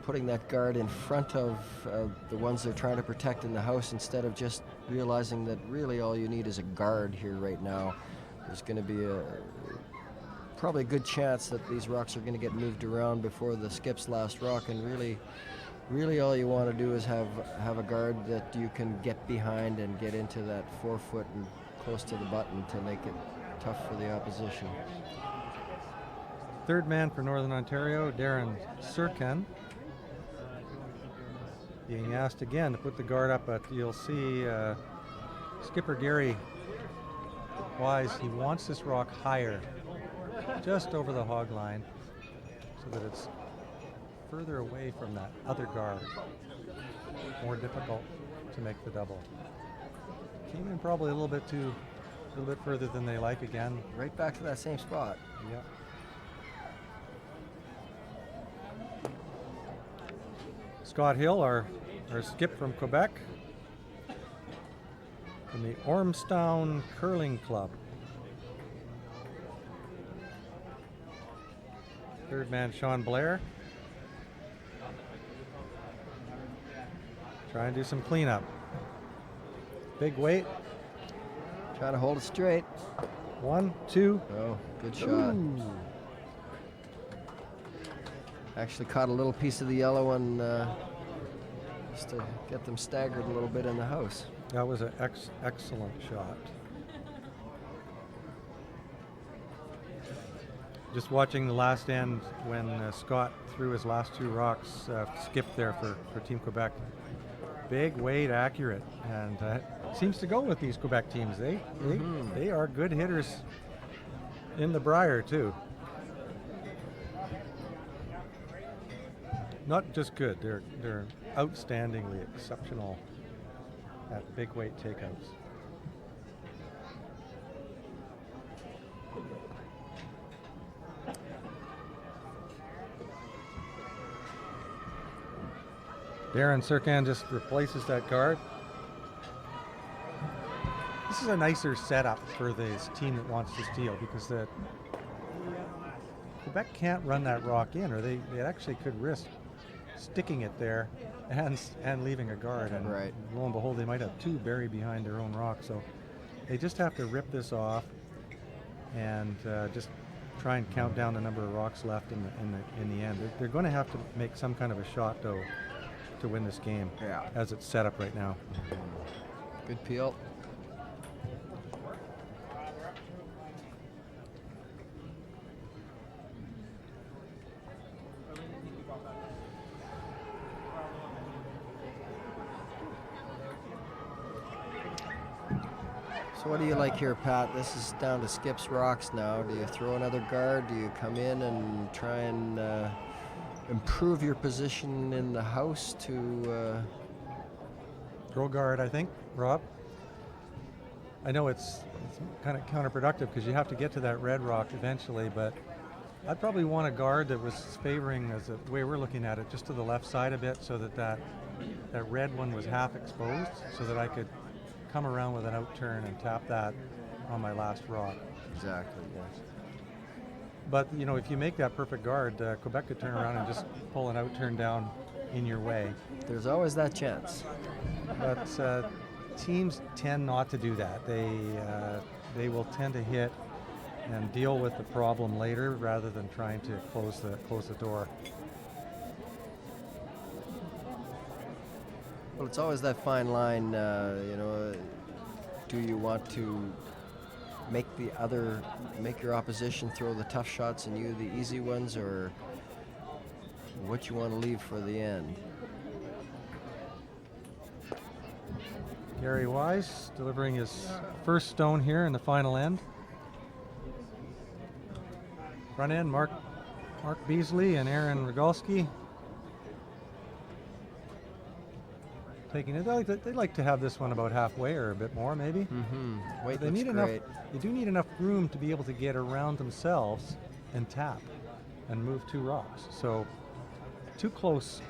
putting that guard in front of the ones they're trying to protect in the house, instead of just realizing that really all you need is a guard here right now. There's going to be probably a good chance that these rocks are going to get moved around before the skip's last rock, and really all you want to do is have a guard that you can get behind and get into that 4 foot and close to the button to make it tough for the opposition. Third man for Northern Ontario, Darren Sirken, being asked again to put the guard up, but you'll see skipper Gary Wise, he wants this rock higher, just over the hog line, so that it's further away from that other guard. More difficult to make the double. Came in probably a little bit further than they like again. Right back to that same spot. Yep. Scott Hill, our skip from Quebec, from the Ormstown Curling Club. Third man, Sean Blair. Try and do some cleanup. Big weight. Trying to hold it straight. 1, 2. Oh, good shot. Ooh. Actually caught a little piece of the yellow one just to get them staggered a little bit in the house. That was an excellent shot. Just watching the last end when Scott threw his last 2 rocks, skipped there for Team Quebec. Big weight, accurate, and seems to go with these Quebec teams. They are good hitters in the Brier too. Not just good, they're outstandingly exceptional at big weight takeouts. Darren Serkan just replaces that guard. This is a nicer setup for this team that wants to steal, because the Quebec can't run that rock in, or they actually could risk sticking it there and leaving a guard. And right. Lo and behold, they might have 2 buried behind their own rock. So they just have to rip this off and just try and count down the number of rocks left in the end. They're going to have to make some kind of a shot though to win this game, as it's set up right now. Good peel. So what do you like here, Pat? This is down to Skip's rocks now. Do you throw another guard? Do you come in and try and improve your position in the house to... Throw guard, I think, Rob. I know it's kind of counterproductive because you have to get to that red rock eventually, but I'd probably want a guard that was favoring, as the way we're looking at it, just to the left side a bit, so that red one was half exposed, so that I could come around with an out turn and tap that on my last rock. Exactly, yes. But, you know, if you make that perfect guard, Quebec could turn around and just pull an out turn down in your way. There's always that chance. But teams tend not to do that. They will tend to hit and deal with the problem later rather than trying to close the door. Well, it's always that fine line, you know, do you want to make your opposition throw the tough shots and you the easy ones, or what you want to leave for the end? Gary Wise delivering his first stone here in the final end. Front end, Mark Beasley and Aaron Rogalski. Taking it, they like to have this one about halfway or a bit more, maybe. Mm-hmm. Weight they looks need enough. great. They do need enough room to be able to get around themselves and tap and move 2 rocks. So too close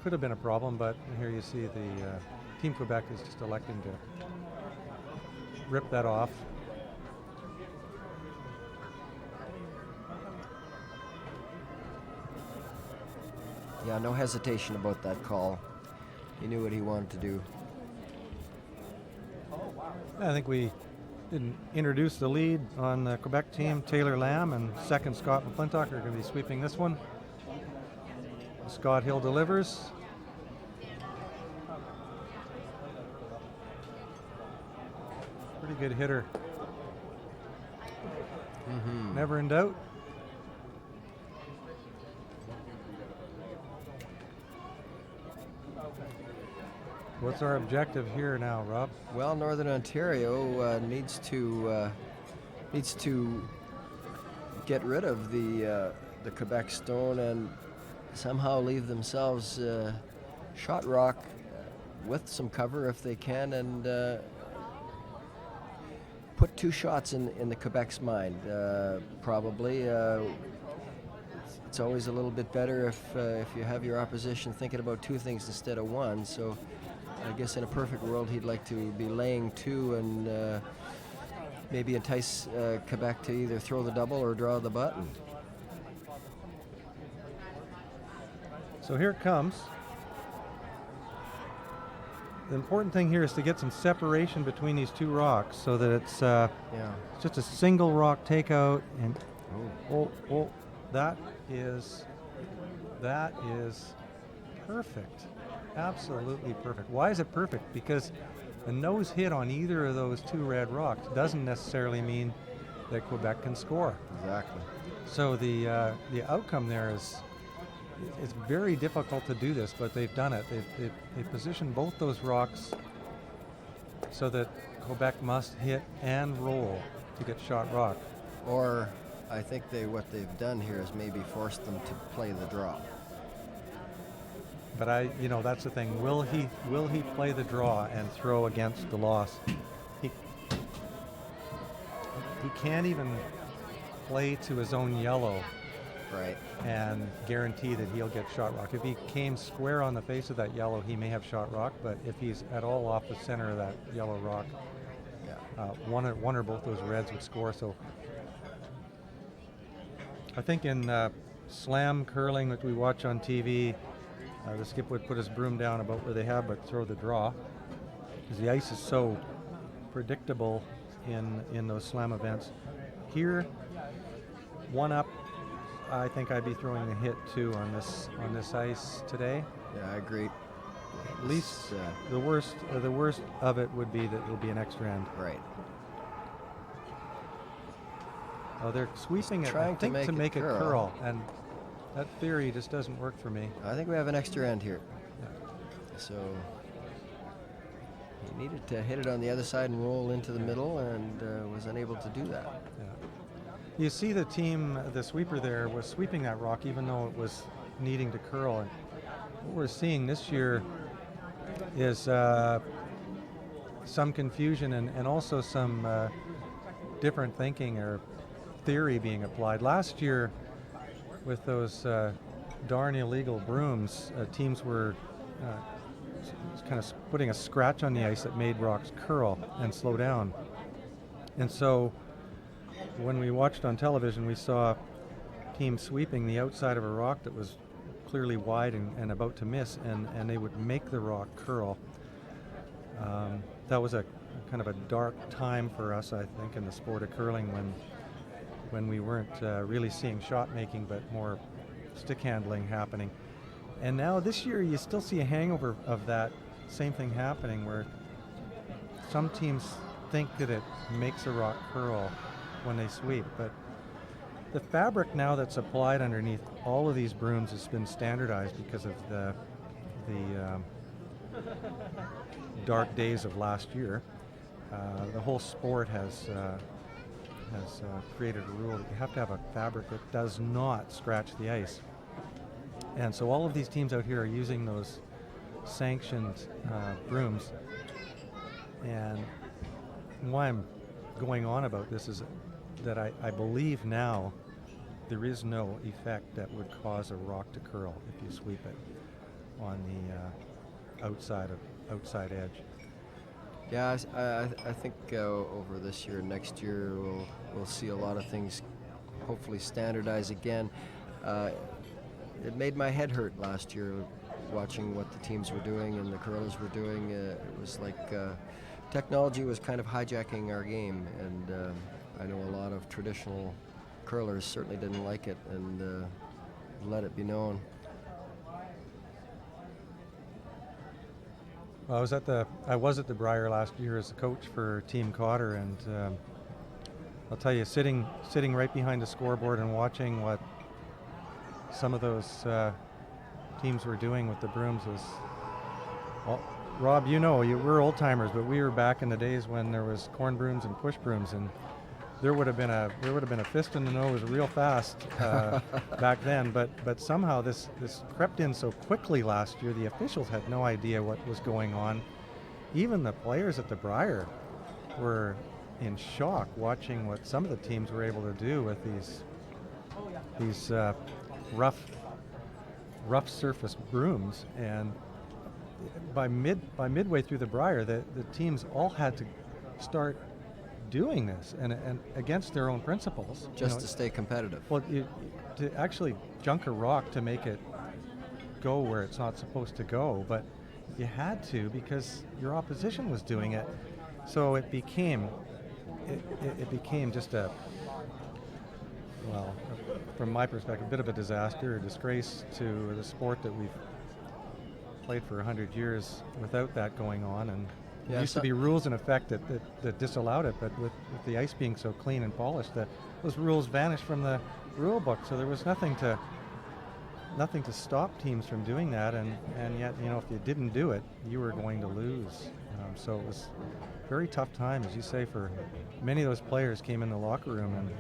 could have been a problem, but here you see the Team Quebec is just electing to rip that off. Yeah, no hesitation about that call. He knew what he wanted to do. I think we didn't introduce the lead on the Quebec team. Taylor Lamb and second Scott McClintock are going to be sweeping this one. Scott Hill delivers. Pretty good hitter. Mm-hmm. Never in doubt. What's our objective here now, Rob? Well, Northern Ontario needs to get rid of the Quebec stone and somehow leave themselves shot rock with some cover if they can, and put 2 shots in the Quebec's mind. Probably, it's always a little bit better if you have your opposition thinking about 2 things instead of 1. So I guess in a perfect world, he'd like to be laying 2 and maybe entice Quebec to either throw the double or draw the button. So here it comes. The important thing here is to get some separation between these 2 rocks so that it's just a single rock takeout. And That is perfect. Absolutely perfect. Why is it perfect? Because a nose hit on either of those two red rocks doesn't necessarily mean that Quebec can score. Exactly. So the outcome there is, it's very difficult to do this, but they've done it. They've positioned both those rocks so that Quebec must hit and roll to get shot rock. Or I think what they've done here is maybe forced them to play the draw. But that's the thing. Will he play the draw and throw against the loss? He can't even play to his own yellow, right, and guarantee that he'll get shot rock. If he came square on the face of that yellow, he may have shot rock. But if he's at all off the center of that yellow rock, one or both those reds would score. So I think in slam curling that we watch on TV, the skip would put his broom down about where they have, but throw the draw, because the ice is so predictable in those slam events. Here, one up, I think I'd be throwing the hit too on this ice today. Yeah, I agree. At least the worst of it would be that it'll be an extra end. Right. Oh, they're sweeping it, Trying I think, to make it curl, and that theory just doesn't work for me. I think we have an extra end here. Yeah. So he needed to hit it on the other side and roll into the middle, and was unable to do that. Yeah. You see the team, the sweeper there, was sweeping that rock even though it was needing to curl. And what we're seeing this year is some confusion and also some different thinking or theory being applied. Last year, with those darn illegal brooms, teams were kind of putting a scratch on the ice that made rocks curl and slow down. And so when we watched on television, we saw teams sweeping the outside of a rock that was clearly wide and about to miss, and they would make the rock curl. That was a kind of a dark time for us, I think, in the sport of curling when we weren't really seeing shot making, but more stick handling happening. And now this year you still see a hangover of that same thing happening, where some teams think that it makes a rock curl when they sweep, but the fabric now that's applied underneath all of these brooms has been standardized because of the dark days of last year. The whole sport has created a rule that you have to have a fabric that does not scratch the ice. And so all of these teams out here are using those sanctioned brooms. And why I'm going on about this is that I believe now there is no effect that would cause a rock to curl if you sweep it on the outside edge. Yeah, I think over this year and next year we'll see a lot of things hopefully standardize again. It made my head hurt last year watching what the teams were doing and the curlers were doing. It was like technology was kind of hijacking our game, and I know a lot of traditional curlers certainly didn't like it and let it be known. Well, I was at the Briar last year as a coach for Team Cotter, and I'll tell you, sitting right behind the scoreboard and watching what some of those teams were doing with the brooms was, well, Rob, we're old timers, but we were back in the days when there was corn brooms and push brooms, and there would have been a fist in the nose real fast back then. But somehow this crept in so quickly last year. The officials had no idea what was going on. Even the players at the Briar were in shock watching what some of the teams were able to do with these rough surface brooms. And by midway through the Briar, the teams all had to start doing this and against their own principles, just to stay competitive. Well, to actually junk a rock to make it go where it's not supposed to go, but you had to because your opposition was doing it. So it became just a from my perspective, a bit of a disaster, a disgrace to the sport that we've played for 100 years without that going on. And there used to be rules in effect that disallowed it, but with the ice being so clean and polished, that those rules vanished from the rule book. So there was nothing to stop teams from doing that, and yet, you know, if you didn't do it, you were going to lose. So it was a very tough time, as you say, for many of those players. Came in the locker room, and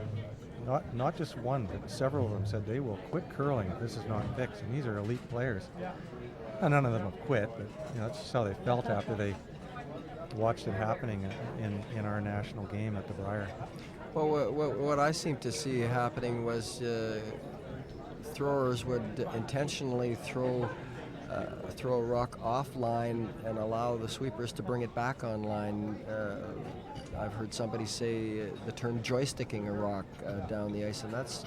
not just one, but several of them said they will quit curling if this is not fixed. And these are elite players. And none of them have quit, but you know, that's just how they felt after they watched it happening in our national game at the Briar. Well, what I seem to see happening was throwers would intentionally throw a rock offline and allow the sweepers to bring it back online. I've heard somebody say the term joysticking a rock down the ice, and that's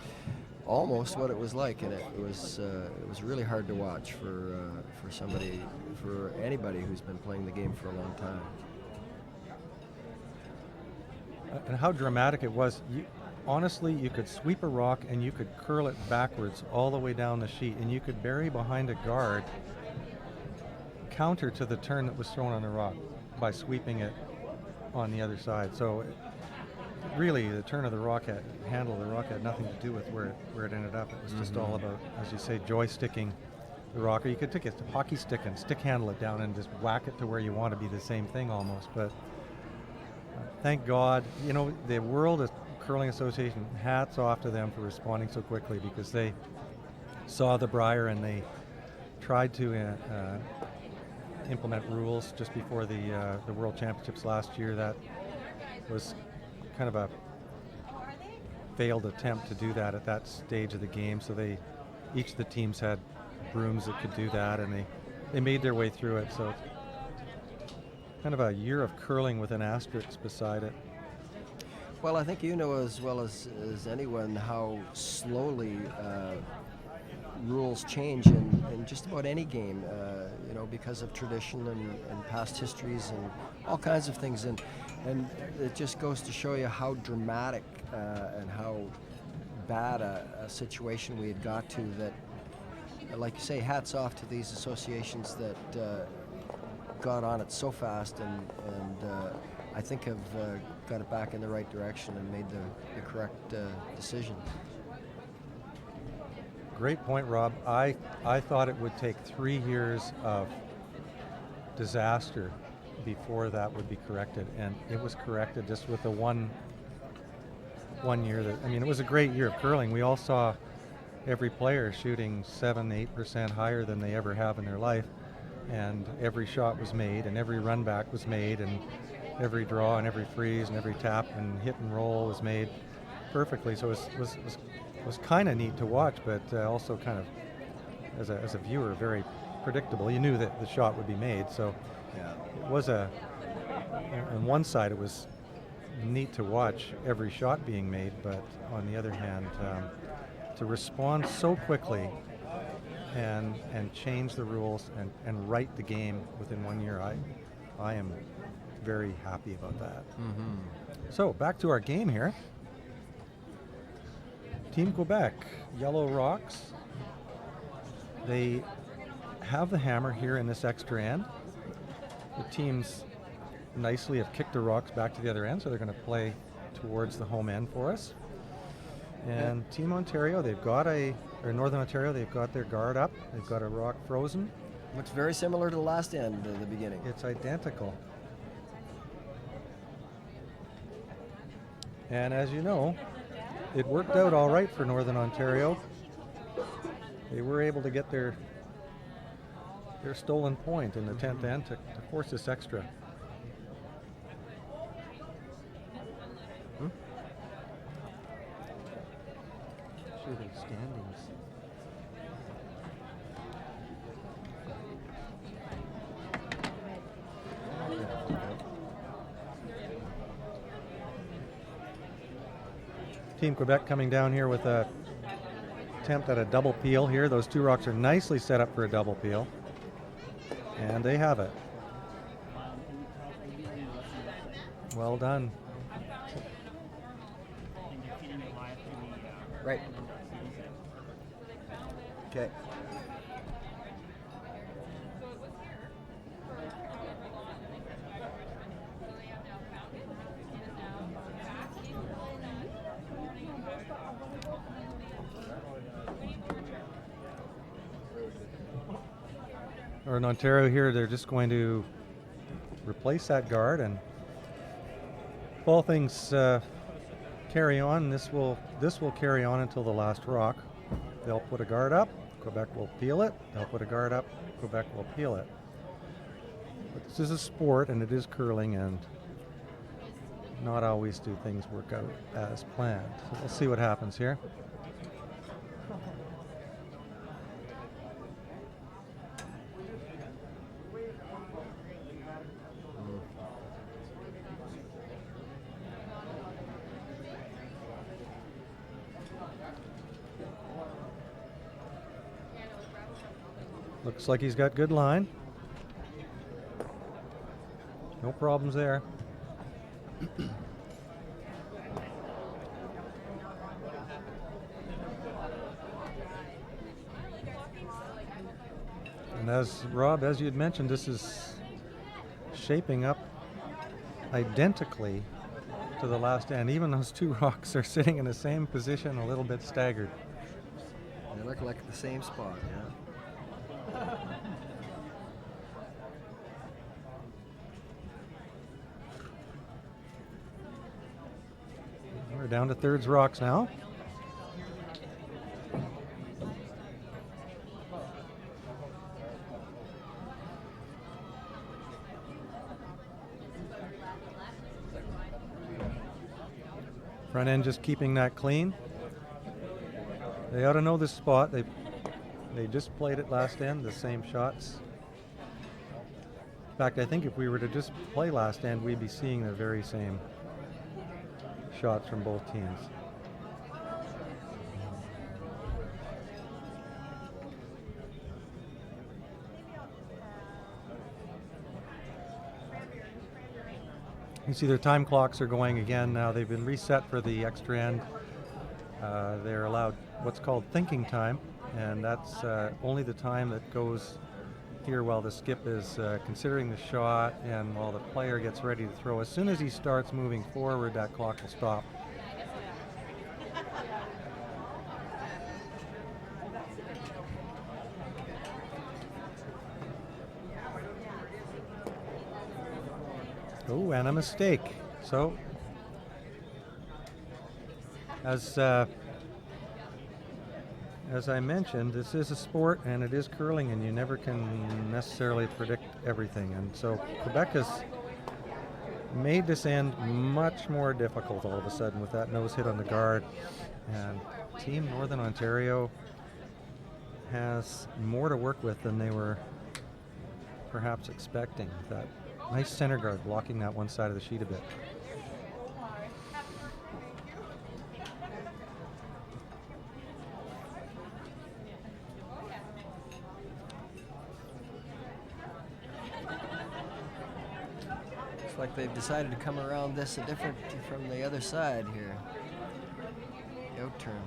almost what it was like. And it was really hard to watch for anybody who's been playing the game for a long time. And how dramatic it was. Honestly, you could sweep a rock and you could curl it backwards all the way down the sheet, and you could bury behind a guard counter to the turn that was thrown on the rock by sweeping it on the other side. So really, the turn of the rock handle of the rock had nothing to do with where it ended up. It was just all about, as you say, joysticking the rock. Or you could take a hockey stick and stick handle it down and just whack it to where you want to be the same thing almost. But thank God, you know, the World Curling Association, hats off to them for responding so quickly, because they saw the Briar and they tried to implement rules just before the World Championships last year. That was kind of a failed attempt to do that at that stage of the game. So each of the teams had brooms that could do that, and they made their way through it. So kind of a year of curling with an asterisk beside it. Well, I think you know as well as anyone how slowly rules change in just about any game, you know, because of tradition and past histories and all kinds of things. And it just goes to show you how dramatic and how bad a situation we had got to, that, like you say, hats off to these associations that got on it so fast and I think have got it back in the right direction and made the correct decision. Great point, Rob. I thought it would take 3 years of disaster before that would be corrected, and it was corrected just with the one year. It was a great year of curling. We all saw every player shooting 7-8% higher than they ever have in their life, and every shot was made, and every run back was made, and every draw and every freeze and every tap and hit and roll was made perfectly. So it was kind of neat to watch, but also kind of, as a viewer, very predictable. You knew that the shot would be made. So it was on one side it was neat to watch every shot being made, but on the other hand, to respond so quickly and change the rules and right the game within 1 year, I am very happy about that. So back to our game here. Team Quebec, Yellow Rocks. They have the hammer here in this extra end. The teams nicely have kicked the rocks back to the other end, so they're going to play towards the home end for us. And Team Ontario, Northern Ontario, they've got their guard up. They've got a rock frozen. Looks very similar to the last end at the beginning. It's identical. And as you know, it worked out all right for Northern Ontario. They were able to get their stolen point in the 10th end to force this extra. Sure, the standings. Team Quebec coming down here with a attempt at a double peel here. Those two rocks are nicely set up for a double peel. And they have it. Well done. Right. Okay. Or in Ontario here, they're just going to replace that guard, and if all things carry on, this will carry on until the last rock. They'll put a guard up, Quebec will peel it. They'll put a guard up, Quebec will peel it. But this is a sport, and it is curling, and not always do things work out as planned. So we'll see what happens here. Looks like he's got good line. No problems there. And as Rob, as you'd mentioned, this is shaping up identically to the last end. Even those two rocks are sitting in the same position, a little bit staggered. They look like the same spot, yeah. We're down to thirds rocks now. Front end just keeping that clean. They ought to know this spot. They just played it last end, the same shots. In fact, I think if we were to just play last end, we'd be seeing the very same shots from both teams. You see their time clocks are going again now. They've been reset for the extra end. They're allowed what's called thinking time, and that's only the time that goes here while the skip is considering the shot and while the player gets ready to throw. As soon as he starts moving forward, that clock will stop. Oh, and a mistake. So, as I mentioned, this is a sport and it is curling, and you never can necessarily predict everything. And so Quebec has made this end much more difficult all of a sudden with that nose hit on the guard. And Team Northern Ontario has more to work with than they were perhaps expecting. That nice center guard blocking that one side of the sheet a bit. Looks like they've decided to come around this a different from the other side here. The out turn.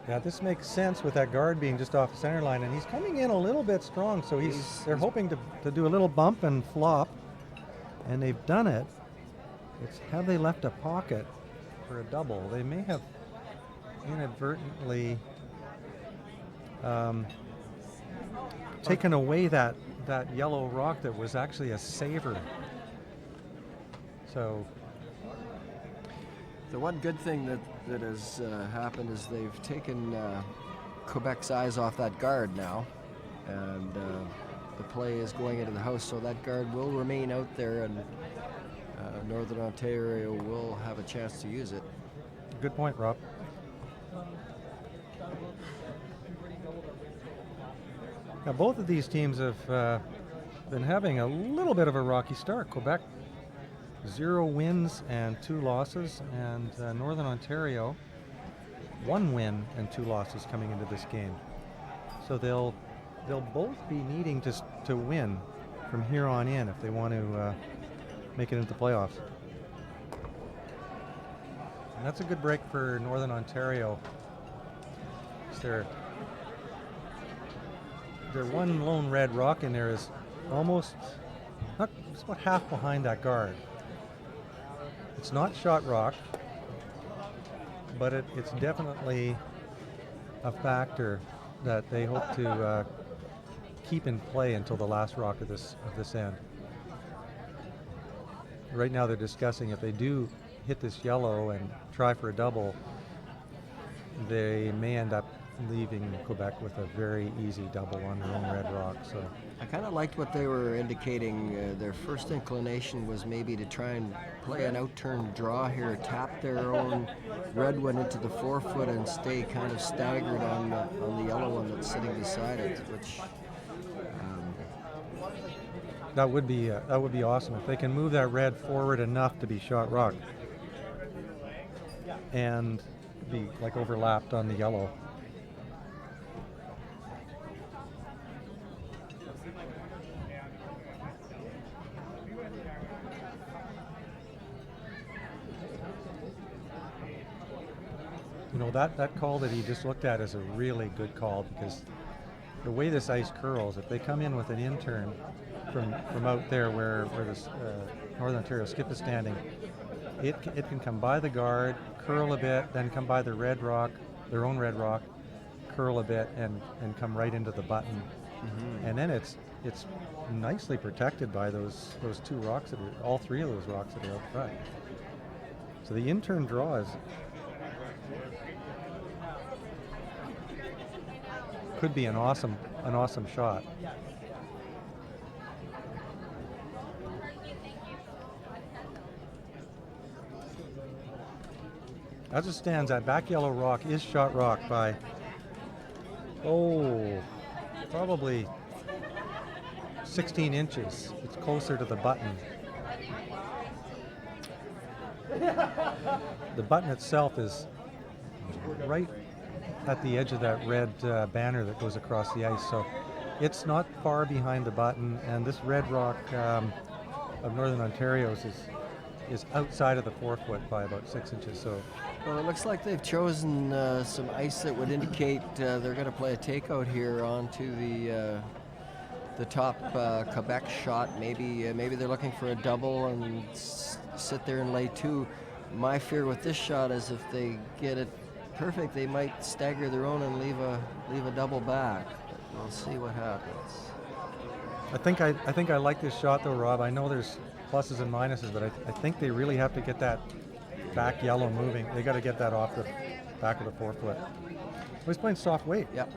Yeah, this makes sense with that guard being just off the center line, and he's coming in a little bit strong, so they're hoping to do a little bump and flop, and they've done it. It's have they left a pocket for a double? They may have inadvertently taken away that yellow rock that was actually a saver. So the one good thing that has happened is they've taken Quebec's eyes off that guard now, and the play is going into the house, so that guard will remain out there, and Northern Ontario will have a chance to use it. good point, Rob. Now both of these teams have been having a little bit of a rocky start. Quebec 0 wins and 2 losses, and Northern Ontario 1 win and 2 losses coming into this game. So they'll both be needing to win from here on in if they want to make it into the playoffs. And that's a good break for Northern Ontario. They're their one lone red rock in there is almost, not, it's about half behind that guard. It's not shot rock, but it's definitely a factor that they hope to keep in play until the last rock of this end. Right now they're discussing if they do hit this yellow and try for a double, they may end up leaving Quebec with a very easy double on their own red rock. So I kind of liked what they were indicating. Their first inclination was maybe to try and play an out-turn draw here, tap their own red one into the forefoot and stay kind of staggered on the yellow one that's sitting beside it, which that would be awesome if they can move that red forward enough to be shot rock and be like overlapped on the yellow. You know, that call that he just looked at is a really good call, because the way this ice curls, if they come in with an in-turn from out there where this Northern Ontario skip is standing, it can come by the guard, curl a bit, then come by the red rock, their own red rock, curl a bit, and come right into the button. Mm-hmm. And then it's nicely protected by those two rocks that are, all three of those rocks that are out front. So the in-turn draw is could be an awesome shot. As it stands, that back yellow rock is shot rock by, probably 16 inches. It's closer to the button. The button itself is right at the edge of that red banner that goes across the ice, so it's not far behind the button, and this red rock of Northern Ontario's is outside of the forefoot by about 6 inches. So, well, it looks like they've chosen some ice that would indicate they're going to play a takeout here onto the top Quebec shot. Maybe they're looking for a double and sit there and lay two. My fear with this shot is if they get it perfect, they might stagger their own and leave a double back. But we'll see what happens. I think I like this shot though, Rob. I know there's pluses and minuses, but I think they really have to get that back yellow moving. They got to get that off the back of the forefoot. He's playing soft weight. Yep.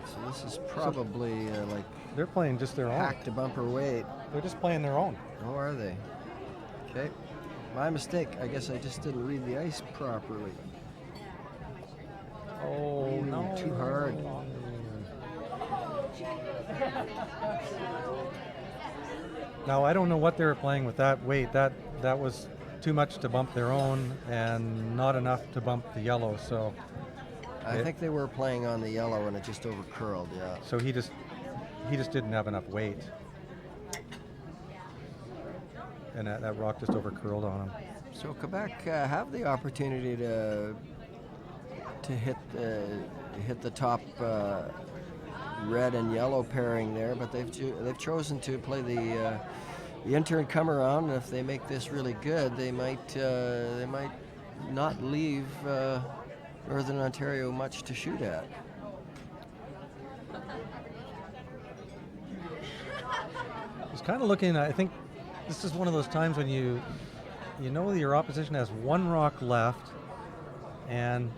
So this is probably like they're playing just their own. Back to bumper weight. They're just playing their own. Oh, are they? Okay. My mistake. I guess I just didn't read the ice properly. Oh, no. Too hard. Now, I don't know what they were playing with that weight. That was too much to bump their own and not enough to bump the yellow. So I think they were playing on the yellow and it just over curled, yeah. So he just didn't have enough weight. And that rock just over curled on him. So Quebec have the opportunity to hit the top red and yellow pairing there, but they've chosen to play the in-turn come around. And if they make this really good, they might not leave Northern Ontario much to shoot at. I was kind of looking. I think this is one of those times when you know your opposition has one rock left, and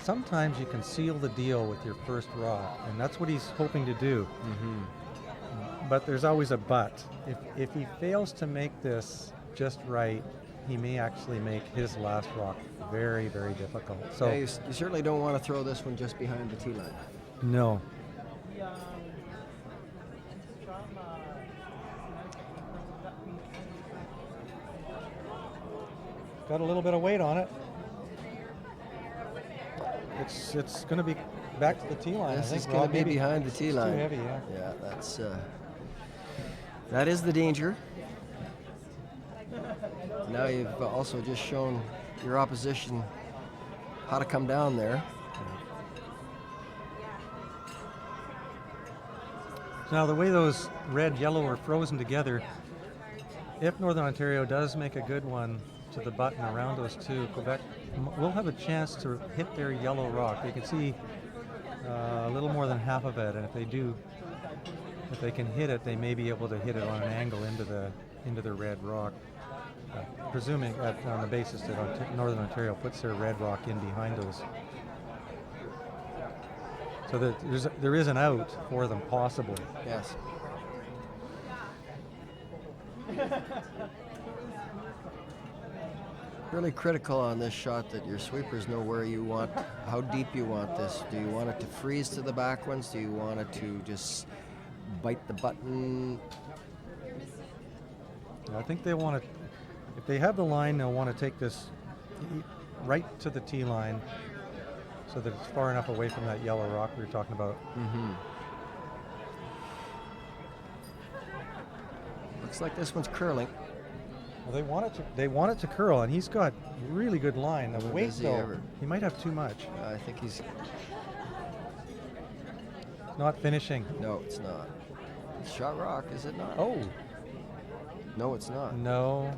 sometimes you can seal the deal with your first rock, and that's what he's hoping to do. Mm-hmm. But there's always a but. If he fails to make this just right, he may actually make his last rock very, very difficult. So yeah, you certainly don't want to throw this one just behind the tee line. No. Got a little bit of weight on it. It's going to be back to the tee line. This is going to be behind the tee line. Too heavy, yeah. Yeah, that is the danger. Now you've also just shown your opposition how to come down there. Now, the way those red, yellow are frozen together, if Northern Ontario does make a good one to the button around those two, Quebec will have a chance to hit their yellow rock. You can see a little more than half of it, and if they do, if they can hit it, they may be able to hit it on an angle into the red rock. Presuming on the basis that Northern Ontario puts their red rock in behind those. So that there is an out for them possible. Yes. Really critical on this shot that your sweepers know where you want, how deep you want this. Do you want it to freeze to the back ones? Do you want it to just bite the button? I think they want to, if they have the line, they'll want to take this right to the tee line so that it's far enough away from that yellow rock we were talking about. Mm-hmm. Looks like this one's curling. Well, they want it to curl, and he's got really good line. The weight, though, he might have too much. I think he's not finishing. No, it's not. It's shot rock, is it not? Oh. No, it's not. No.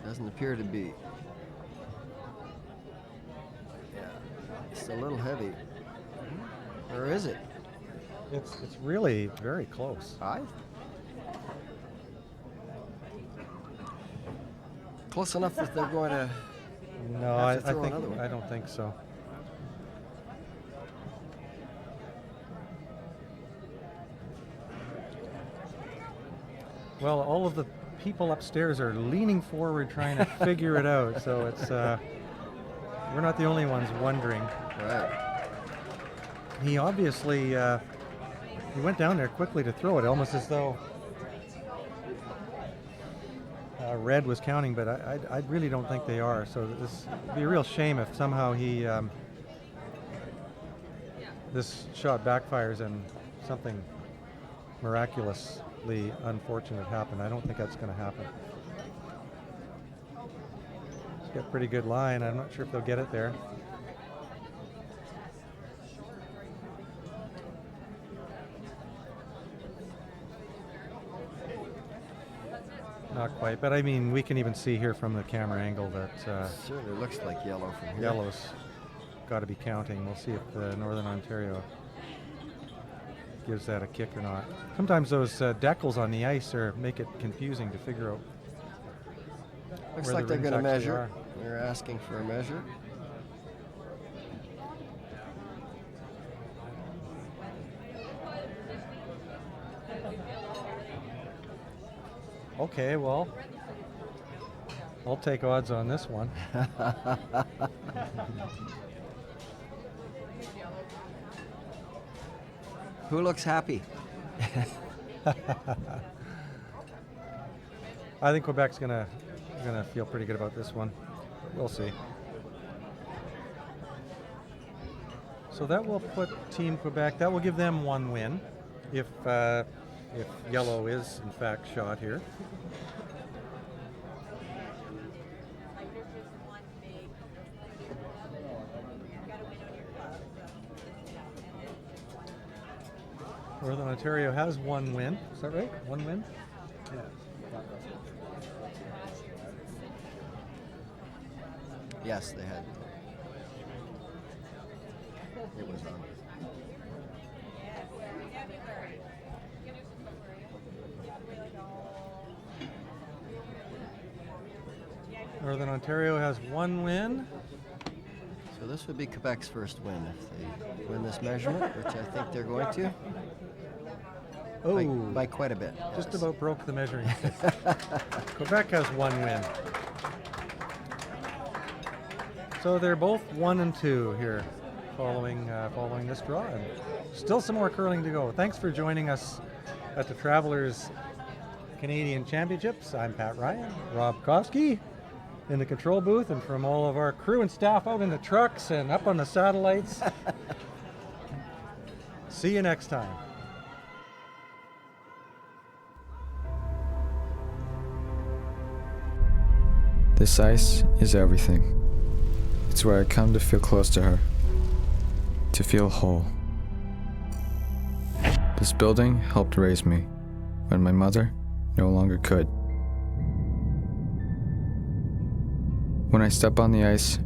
Doesn't appear to be. Yeah. It's a little heavy. Or is it? It's really very close. Close enough that they're going to. No, I don't think so. Well, all of the people upstairs are leaning forward trying to figure it out, so it's we're not the only ones wondering. Right. He obviously he went down there quickly to throw it, almost as though red was counting, but I really don't think they are. So this would be a real shame if somehow he this shot backfires and something miraculously unfortunate happened. I don't think that's going to happen. He's got pretty good line. I'm not sure if they'll get it there. Not quite, but I mean, we can even see here from the camera angle that certainly looks like yellow from here. Yellow's got to be counting. We'll see if Northern Ontario gives that a kick or not. Sometimes those decals on the ice make it confusing to figure out. Looks where like the they're going to rings actually measure. are. They're asking for a measure. Okay, well, I'll take odds on this one. Who looks happy? I think Quebec's gonna feel pretty good about this one. We'll see. So that will put Team Quebec. That will give them one win, if yellow is in fact shot here. Northern Ontario has one win. Is that right? One win? Yeah. Yes, they had. It was on. Northern Ontario has one win. So this would be Quebec's first win if they win this measurement, which I think they're going to. Oh, by quite a bit. Just Yes. about broke the measuring stick. Quebec has one win. So they're both 1 and 2 here, following this draw, and still some more curling to go. Thanks for joining us at the Travelers Canadian Championships. I'm Pat Ryan, Rob Kofsky in the control booth, and from all of our crew and staff out in the trucks and up on the satellites. See you next time. This ice is everything. It's where I come to feel close to her, to feel whole. This building helped raise me when my mother no longer could. When I step on the ice,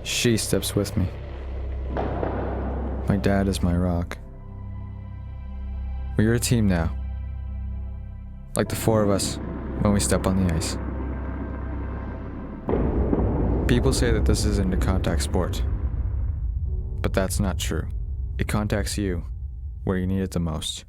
she steps with me. My dad is my rock. We're a team now, like the four of us when we step on the ice. People say that this isn't a contact sport, but that's not true. It contacts you where you need it the most.